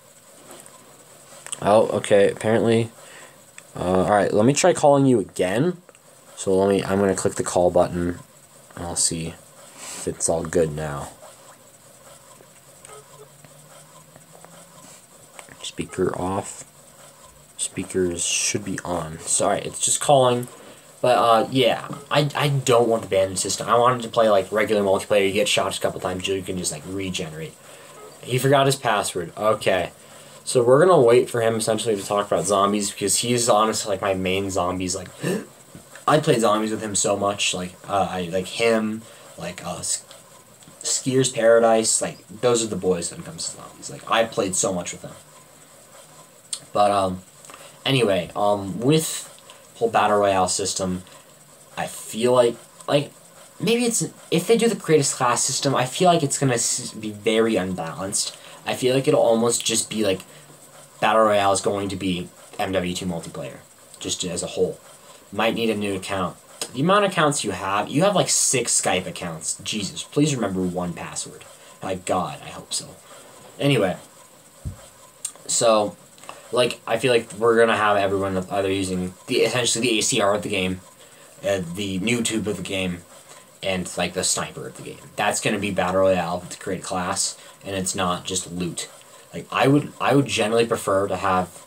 Oh, okay, apparently. Alright, let me try calling you again. So I'm gonna click the call button, and I'll see if it's all good now. Speaker off. Speakers should be on. Sorry, it's just calling. But, yeah, I don't want the bandage system. I wanted to play, like, regular multiplayer. You get shot a couple times, you can just, like, regenerate. He forgot his password. Okay. So we're gonna wait for him, essentially, to talk about zombies, because he's honestly, like, my main zombies. Like, I play zombies with him so much. Like, I like him, like, Skier's Paradise. Like, those are the boys when it comes to zombies. Like, I played so much with them. But, anyway, with whole Battle Royale system, I feel like, maybe if they do the greatest class system, I feel like it's gonna be very unbalanced. I feel like it'll almost just be like, Battle Royale is going to be MW2 multiplayer, just as a whole. Might need a new account. The amount of accounts you have like 6 Skype accounts. Jesus, please remember 1 password. My God, I hope so. Anyway, so, like, I feel like we're gonna have everyone either using essentially the ACR of the game, the new tube of the game, and like the sniper of the game. That's gonna be Battle Royale to create a class, and it's not just loot. Like, I would generally prefer to have,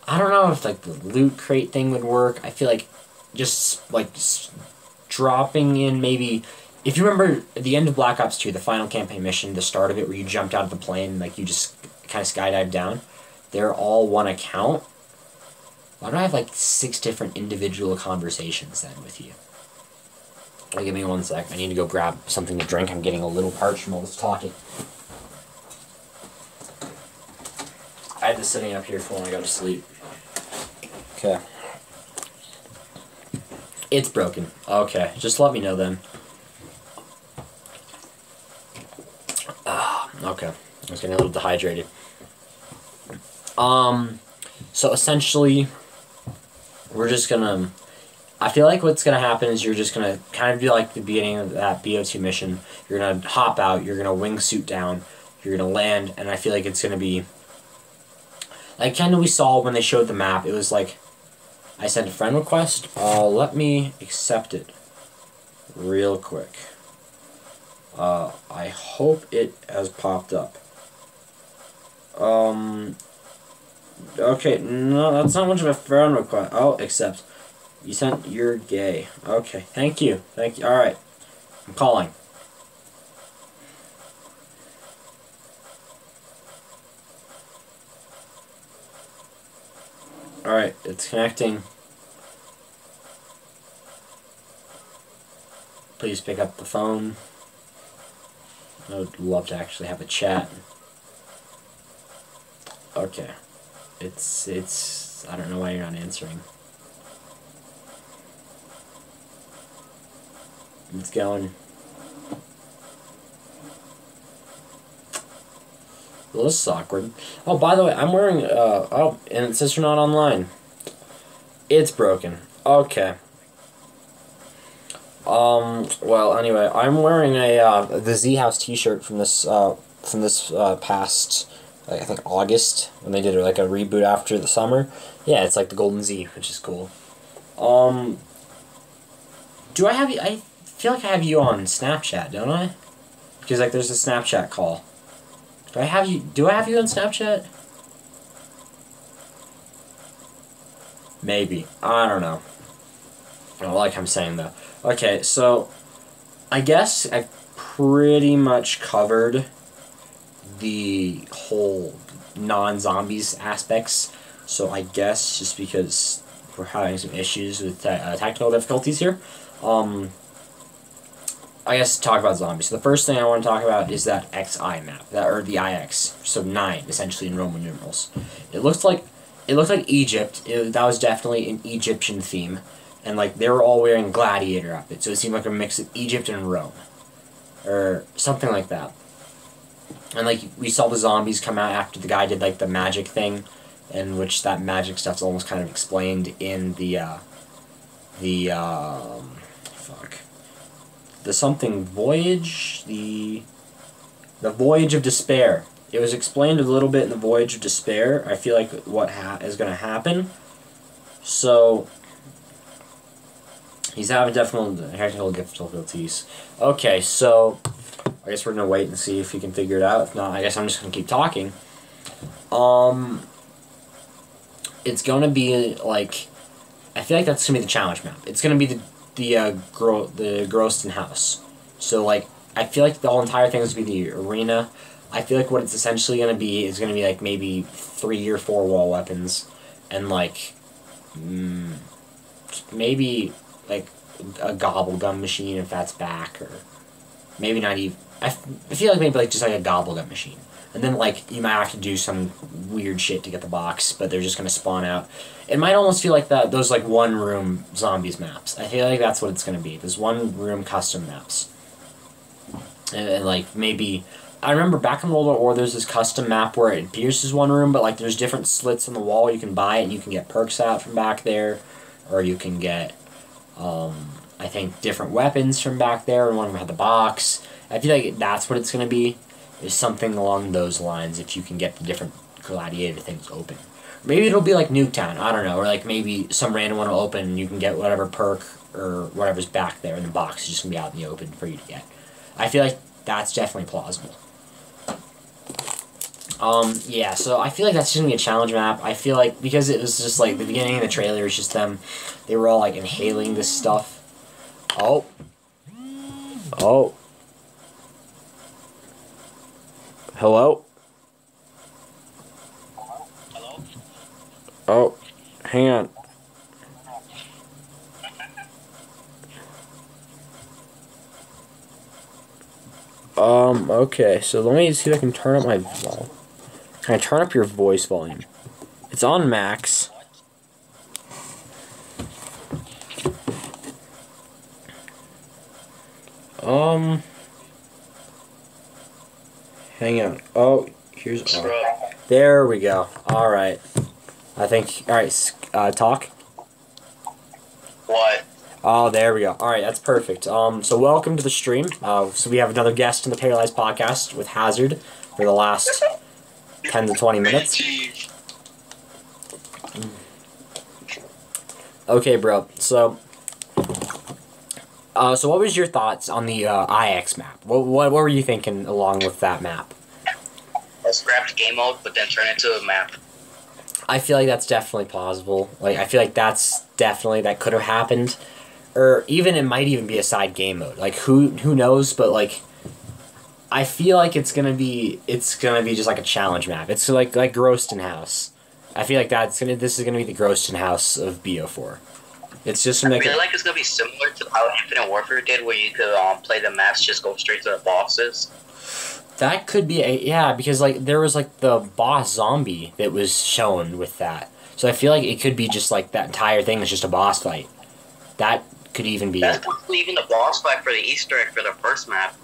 I don't know if like the loot crate thing would work. I feel like just dropping in, maybe, if you remember at the end of Black Ops 2, the final campaign mission, the start of it, where you jumped out of the plane, like you just kind of skydived down, they're all one account. Why do I have like 6 different individual conversations then with you? Give me 1 sec. I need to go grab something to drink. I'm getting a little parched from all this talking. I had this sitting up here for when I go to sleep. Okay. It's broken. Okay, just let me know then. Okay. I was getting a little dehydrated. So essentially, we're just gonna... I feel like what's gonna happen is you're just gonna kind of do like the beginning of that BO2 mission. You're gonna hop out, you're gonna wingsuit down, you're gonna land, and I feel like it's gonna be... Like kind of we saw when they showed the map, it was like... I sent a friend request. Let me accept it real quick. I hope it has popped up. Okay, no, that's not much of a friend request. Oh, accept. You sent, you're gay. Okay, thank you. Thank you. Alright. I'm calling. Alright, it's connecting. Please pick up the phone. I would love to actually have a chat. Okay. It's, I don't know why you're not answering. It's going. Well, this is awkward. Oh, by the way, I'm wearing, oh, and it says you're not online. It's broken. Okay. Well, anyway, I'm wearing the Z House t-shirt from this past, like, I think August, when they did like a reboot after the summer. Yeah, it's like the Golden Z, which is cool. Do I have you, I feel like I have you on Snapchat, don't I? Because, like, there's a Snapchat call. Do I have you on Snapchat? Maybe. I don't know. I don't like I'm saying, though. Okay, so I guess I pretty much covered the whole non-zombies aspects. So I guess just because we're having some issues with technical difficulties here, I guess talk about zombies. So the first thing I want to talk about is that XI map, or the IX, so 9 essentially in Roman numerals. It looked like Egypt. That was definitely an Egyptian theme. And, like, they were all wearing gladiator outfits, so it seemed like a mix of Egypt and Rome. Or something like that. And, like, we saw the zombies come out after the guy did, like, the magic thing, in which that magic stuff's almost kind of explained in the something voyage? The Voyage of Despair. It was explained a little bit in the Voyage of Despair. I feel like what is going to happen. So... He's having technical difficulties. Okay, so I guess we're gonna wait and see if he can figure it out. If not, I guess I'm just gonna keep talking. It's gonna be like, I feel like that's gonna be the challenge map. It's gonna be the Groston house. So like, I feel like the whole entire thing is gonna be the arena. I feel like what it's essentially gonna be is gonna be like maybe 3 or 4 wall weapons, and like, maybe like a gobble gun machine if that's back, or maybe not even. I feel like maybe like just like a gobble gun machine, and then like you might have to do some weird shit to get the box, but they're just gonna spawn out. It might almost feel like those like 1-room zombies maps. I feel like that's what it's gonna be. Those 1-room custom maps, and like maybe. I remember back in World War War, there's this custom map where it appears as 1 room, but like there's different slits in the wall you can buy, and you can get perks out from back there, or you can get. I think different weapons from back there, and one of them had the box. I feel like that's what it's going to be, is something along those lines, if you can get the different gladiator things open. Maybe it'll be like Nuketown, I don't know, or like maybe some random one will open and you can get whatever perk or whatever's back there in the box is just going to be out in the open for you to get. I feel like that's definitely plausible. Yeah, so I feel like that's just going to be a challenge map. I feel like, because it was just like, the beginning of the trailer is just them, they were all like inhaling this stuff. Oh. Oh. Hello? Hello? Oh, hang on. Okay, so let me see if I can turn up my volume. Can I turn up your voice volume? It's on max. Hang on. Oh, here's... there we go. Alright. I think... Alright, talk. What? Oh, there we go. Alright, that's perfect. So welcome to the stream. So we have another guest in the Paralyze podcast with Hazard for the last 10 to 20 minutes. Okay, bro. So what was your thoughts on the IX map? What were you thinking along with that map? I scrapped game mode, but then turn it into a map. I feel like that's definitely plausible. Like, I feel like that could have happened. Or even, it might even be a side game mode. Like, who knows, but, like, I feel like it's gonna be just like a challenge map. It's like Groston House. I feel like this is gonna be the Groston House of BO4. It's just I feel like it's gonna be similar to how Infinite Warfare did, where you could play the maps, just go straight to the bosses. That could be yeah, because like there was like the boss zombie that was shown with that. So I feel like it could be just like that entire thing is just a boss fight. That could even be. That's probably even the boss fight for the Easter egg for the first map.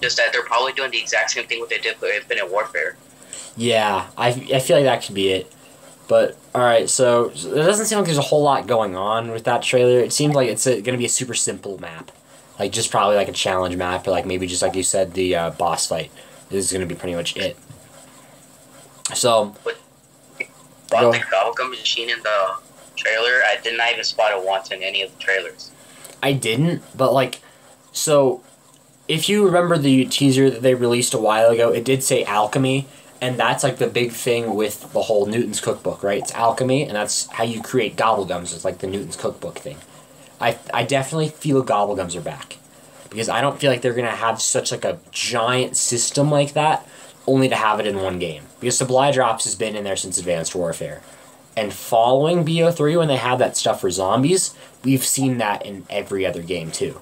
Just that they're probably doing the exact same thing what they did for Infinite Warfare. Yeah, I feel like that could be it. But alright, so it doesn't seem like there's a whole lot going on with that trailer. It seems like it's going to be a super simple map. Like just probably like a challenge map, or like maybe just like you said, the boss fight is going to be pretty much it. So, About the Gobblegum machine in the trailer, I did not even spot it once in any of the trailers. I didn't, but like, so if you remember the teaser that they released a while ago, it did say alchemy, and that's like the big thing with the whole Newton's Cookbook, right? It's alchemy, and that's how you create gobblegums. It's like the Newton's Cookbook thing. I definitely feel gobblegums are back, because I don't feel like they're gonna have such like a giant system like that, only to have it in one game. Because supply drops has been in there since Advanced Warfare. And following BO3, when they had that stuff for zombies, we've seen that in every other game, too.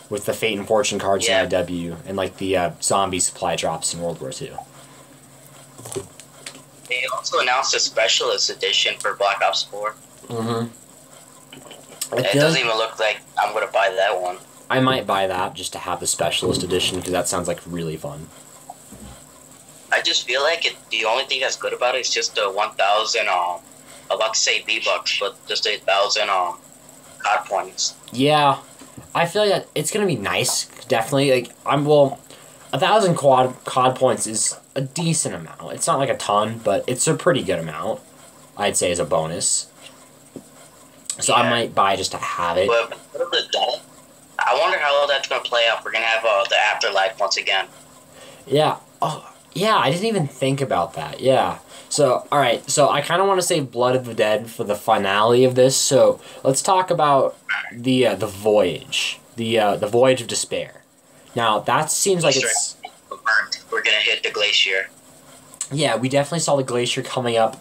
With the Fate and Fortune cards in IW, and, like, the zombie supply drops in World War II. They also announced a Specialist Edition for Black Ops 4. Mm-hmm. It doesn't even look like I'm going to buy that one. I might buy that just to have the Specialist Edition, because that sounds like really fun. I just feel like the only thing that's good about it is just the 1,000, I'm about to say V-Bucks, but just 1,000 COD points. Yeah, I feel like it's gonna be nice. Definitely, like 1,000 COD points is a decent amount. It's not like a ton, but it's a pretty good amount. I'd say as a bonus. So yeah. I might buy just to have it. But I wonder how that's gonna play out. We're gonna have the afterlife once again. Yeah. Oh, yeah. I didn't even think about that. Yeah. So, alright, so I kind of want to save Blood of the Dead for the finale of this, so let's talk about the Voyage. The Voyage of Despair. Now, that seems like it's... We're gonna hit the glacier. Yeah, we definitely saw the glacier coming up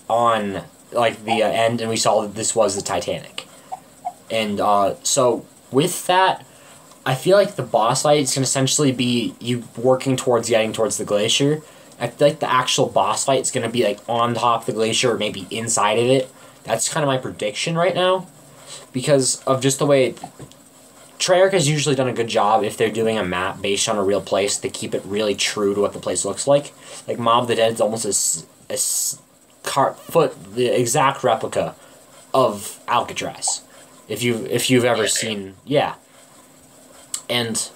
on, like, the end, and we saw that this was the Titanic. And, so, with that, I feel like the boss fight is going to essentially be you working towards getting towards the glacier. I feel like the actual boss fight is going to be like on top of the glacier or maybe inside of it. That's kind of my prediction right now. Because of just the way... Treyarch has usually done a good job if they're doing a map based on a real place to keep it really true to what the place looks like. Like Mob of the Dead is almost the exact replica of Alcatraz. If you've ever seen... Yeah. And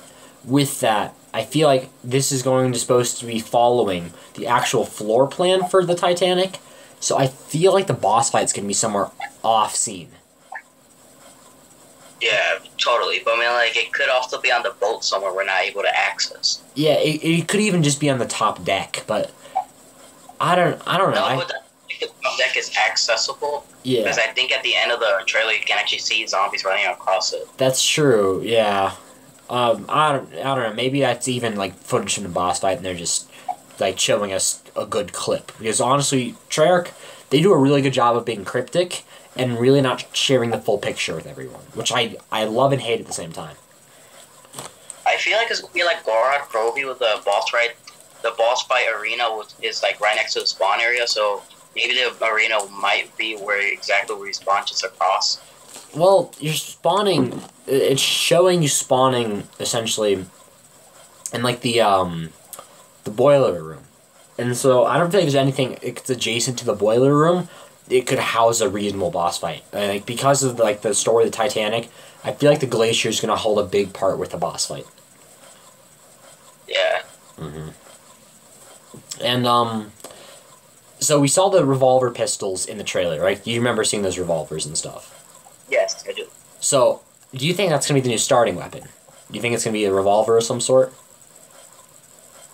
with that, I feel like this is supposed to be following the actual floor plan for the Titanic, so I feel like the boss fight's going to be somewhere off-scene. Yeah, totally. But I mean, like, it could also be on the boat somewhere we're not able to access. Yeah, it could even just be on the top deck, but I don't know. No, but the top deck is accessible. Yeah. Because I think at the end of the trailer you can actually see zombies running across it. That's true, yeah. I don't know, maybe that's even, like, footage from the boss fight and they're just, like, showing us a good clip. Because, honestly, Treyarch, they do a really good job of being cryptic and really not sharing the full picture with everyone, which I love and hate at the same time. I feel like it's going to be like Gorod Krovi with the boss fight. The boss fight arena is, like, right next to the spawn area, so maybe the arena might be where you spawn just across. Well, you're spawning... It's showing you spawning, essentially, in, like, the the boiler room. And so I don't think there's anything it's adjacent to the boiler room. It could house a reasonable boss fight. Like because of like the story of the Titanic, I feel like the glacier is gonna hold a big part with the boss fight. Yeah. And so we saw the revolver pistols in the trailer, right? You remember seeing those revolvers and stuff. Yes, I do. So do you think that's gonna be the new starting weapon? Do you think it's gonna be a revolver of some sort?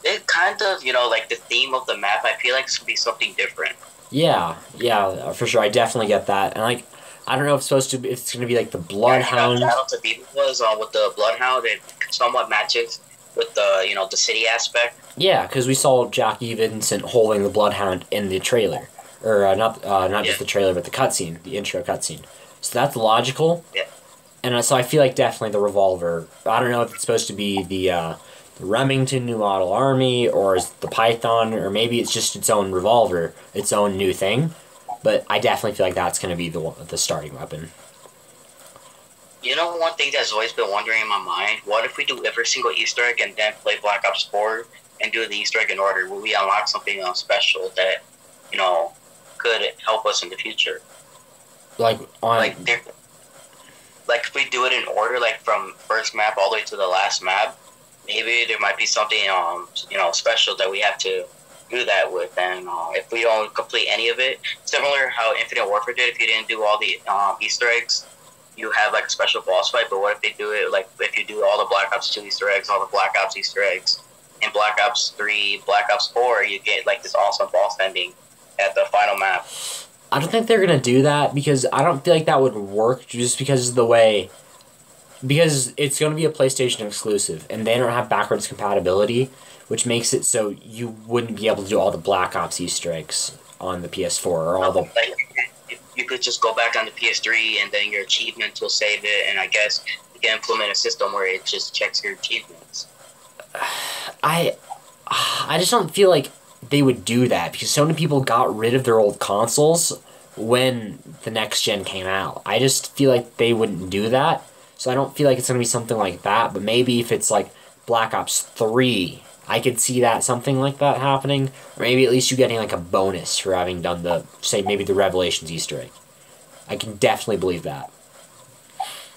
It kind of, you know, like the theme of the map, I feel like it's going to be something different. Yeah, for sure. I definitely get that. And like, I don't know if it's gonna be like the Bloodhound. Battle to Beat was with the Bloodhound. It somewhat matches with the, you know, the city aspect. Yeah, because we saw Jackie Vincent holding the Bloodhound in the trailer, or not just the trailer, but the cutscene, the intro cutscene. So that's logical. Yeah. And so I feel like definitely the revolver. I don't know if it's supposed to be the Remington New Model Army, or is it the Python, or maybe it's just its own revolver, its own new thing. But I definitely feel like that's going to be the starting weapon. You know, one thing that's always been wondering in my mind, what if we do every single Easter egg and then play Black Ops 4 and do the Easter egg in order? Will we unlock something special that, you know, could help us in the future? Like if we do it in order, like from first map all the way to the last map, maybe there might be something, you know, special that we have to do that with. And if we don't complete any of it, similar how Infinite Warfare did, if you didn't do all the Easter eggs, you have like a special boss fight. But what if they do it like if you do all the Black Ops 2 Easter eggs, all the Black Ops Easter eggs, in Black Ops 3, Black Ops 4, you get like this awesome boss ending at the final map. I don't think they're gonna do that because I don't feel like that would work just because of the way. Because it's going to be a PlayStation exclusive, and they don't have backwards compatibility, which makes it so you wouldn't be able to do all the Black Ops Easter eggs on the PS4 or all the. Like, you could just go back on the PS3, and then your achievements will save it, and I guess you can implement a system where it just checks your achievements. I just don't feel like they would do that because so many people got rid of their old consoles when the next gen came out. I just feel like they wouldn't do that. So I don't feel like it's going to be something like that, but maybe if it's like Black Ops 3, I could see that, something like that happening. Or maybe at least you getting like a bonus for having done the, say, maybe the Revelations Easter egg. I can definitely believe that.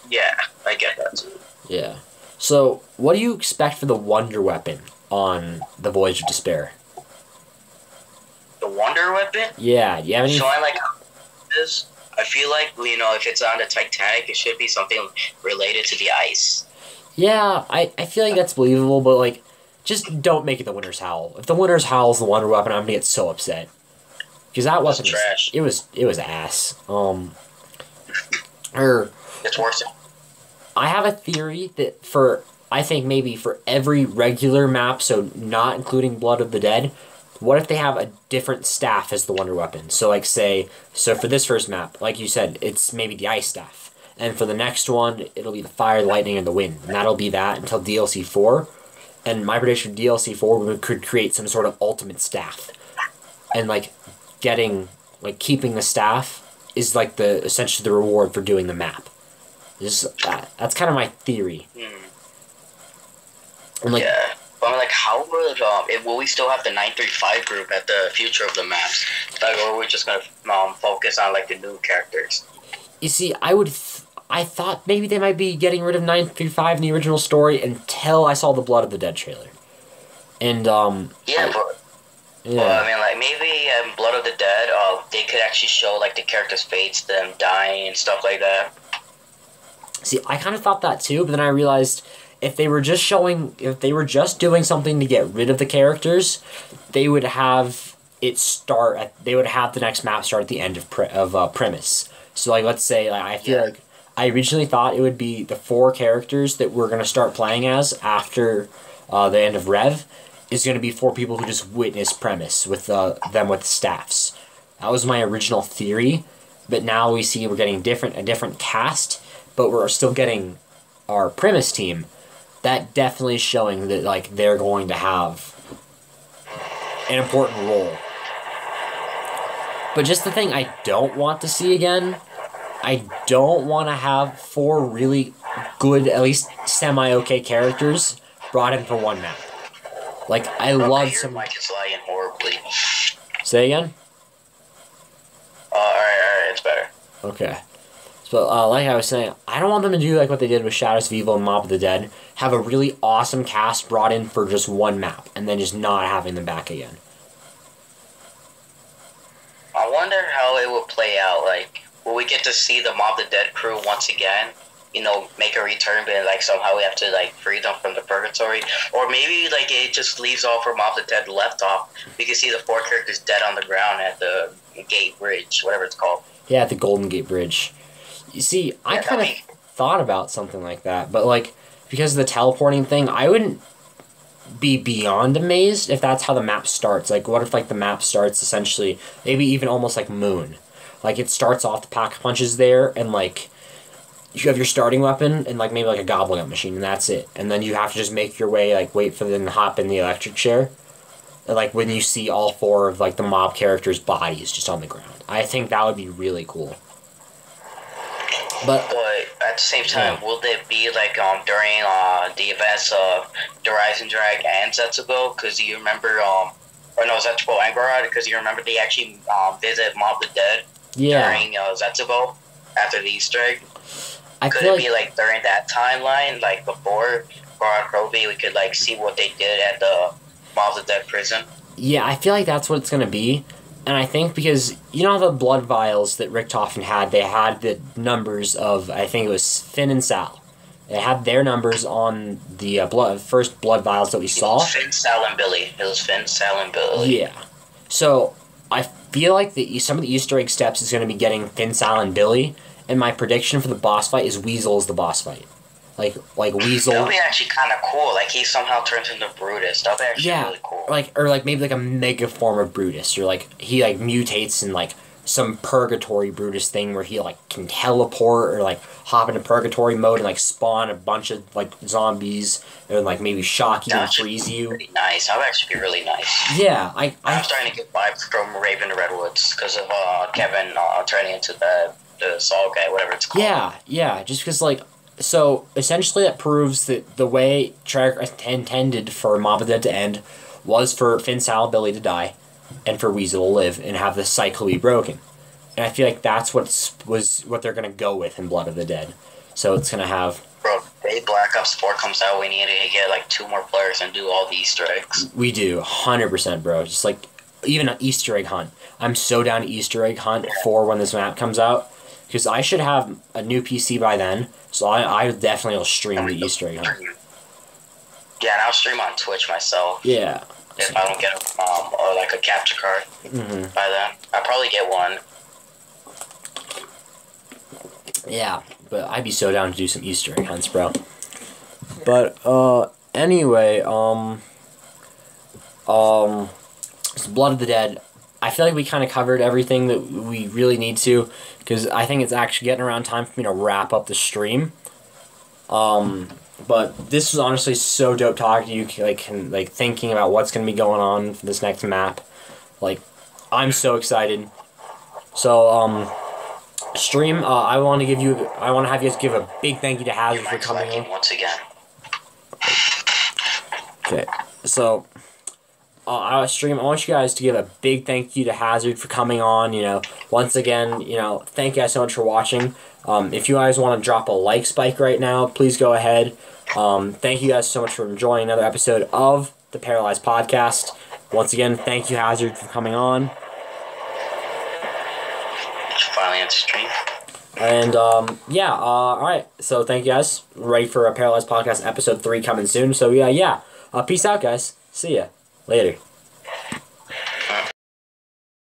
Yeah, I get that too. Yeah. So, what do you expect for the Wonder Weapon on the Voyage of Despair? The Wonder Weapon? Yeah, you have any... So I like how it is. I feel like, you know, if it's on the Titanic, it should be something related to the ice. Yeah, I feel like that's believable, but, like, just don't make it the Winter's Howl. If the Winter's Howl is the Wonder Weapon, I'm gonna get so upset. Because that weapon trash. It was ass. It's worse. I have a theory that I think maybe for every regular map, so not including Blood of the Dead, what if they have a different staff as the Wonder Weapon? So, like, so for this first map, like you said, it's maybe the Ice Staff. And for the next one, it'll be the Fire, the Lightning, and the Wind. And that'll be that until DLC 4. And my prediction for DLC 4, we could create some sort of ultimate staff. And, like, keeping the staff is, like, essentially the reward for doing the map. That's kind of my theory. And, like, yeah. But like, how will we still have the 935 group at the future of the maps? Like, or are we just gonna focus on like the new characters? You see, I thought maybe they might be getting rid of 935 in the original story until I saw the Blood of the Dead trailer. And Well, I mean, like maybe Blood of the Dead, they could actually show like the characters' fates, them dying and stuff like that. See, I kind of thought that too, but then I realized if they were just doing something to get rid of the characters, they would have the next map start at the end of premise. So, like, let's say, like, I feel like I originally thought it would be the 4 characters that we're gonna start playing as after the end of Rev is gonna be 4 people who just witness premise with them with staffs. That was my original theory, but now we see we're getting a different cast, but we're still getting our premise team. That definitely is showing that, like, they're going to have an important role. But just the thing I don't want to see again, I don't want to have 4 really good, at least semi-okay characters brought in for one map. Like, I love your some... mic is lagging horribly. Say again? Alright, it's better. Okay. So, like I was saying, I don't want them to do like what they did with Shadows of Evil and Mob of the Dead. Have a really awesome cast brought in for just one map, and then just not having them back again. I wonder how it will play out. Like, will we get to see the Mob of the Dead crew once again? You know, make a return, but like somehow we have to like free them from the purgatory, or maybe like it just leaves off where Mob of the Dead left off. We can see the 4 characters dead on the ground at the gate bridge, whatever it's called. Yeah, at the Golden Gate Bridge. You see, I kind of thought about something like that, but like because of the teleporting thing, I wouldn't be beyond amazed if that's how the map starts. Like, what if like the map starts essentially, maybe even almost like Moon, like it starts off the pack punches there, and like you have your starting weapon and like maybe like a goblin gun machine, and that's it. And then you have to just make your way, like wait for them to hop in the electric chair. And, like when you see all 4 of like the mob characters' bodies just on the ground, I think that would be really cool. But at the same time, will it be like during the events of the Rising Drag and Zetsubo? Because you remember or no, Zetsubo and Gorod, because you remember they actually visit Mob of the Dead during Zetsubo after the Easter egg. Could it be like during that timeline, like before Gorod Krovi, we could like see what they did at the Mob of the Dead prison? Yeah, I feel like that's what it's gonna be. And I think because, you know the blood vials that Richtofen had, they had the numbers of, I think it was Finn and Sal. They had their numbers on the first blood vials that we saw. It was Finn, Sal, and Billy. It was Finn, Sal, and Billy. Yeah. So, I feel like some of the Easter egg steps is going to be getting Finn, Sal, and Billy. And my prediction for the boss fight is Weasel is the boss fight. Like Weasel. That would be actually kind of cool. Like, he somehow turns into Brutus. That would be actually really cool. Or maybe like a mega form of Brutus. Or like he like mutates in like some purgatory Brutus thing where he like can teleport or like hop into purgatory mode and like spawn a bunch of like zombies and like maybe shock you and freeze you. Pretty nice. That would actually be really nice. Yeah, I'm starting to get vibes from Raven to Redwoods because of Kevin turning into the Saul guy, whatever it's called. Yeah. Just because like. So, essentially that proves that the way Treyarch intended for Mob of the Dead to end was for Finn, Sal, Billy to die, and for Weasel to live and have the cycle be broken. And I feel like that's what they're going to go with in Blood of the Dead. So it's going to have... Bro, the day Black Ops 4 comes out, we need to get like 2 more players and do all the Easter eggs. We do, 100%, bro. Just like, even an Easter egg hunt. I'm so down to Easter egg hunt for when this map comes out. Because I should have a new PC by then, so I definitely will stream the Easter egg hunt. Yeah, and I'll stream on Twitch myself. Yeah. If I don't get or like a capture card by then. I'll probably get one. Yeah, but I'd be so down to do some Easter egg hunts, bro. But, anyway, so Blood of the Dead, I feel like we kind of covered everything that we really need to, because I think it's actually getting around time for me to wrap up the stream. But this was honestly so dope talking to you, like thinking about what's going to be going on for this next map. Like, I'm so excited. So, stream, I want to have you guys give a big thank you to Hazard for coming on. Once again. Okay, so... stream, I want you guys to give a big thank you to Hazard for coming on, once again, thank you guys so much for watching. If you guys want to drop a like spike right now, please go ahead. Thank you guys so much for enjoying another episode of the Paralyze Podcast. Once again, thank you, Hazard, for coming on. Finally on stream. And, alright, so thank you guys. Ready for a Paralyze Podcast episode 3 coming soon, so yeah. Peace out, guys. See ya. Later.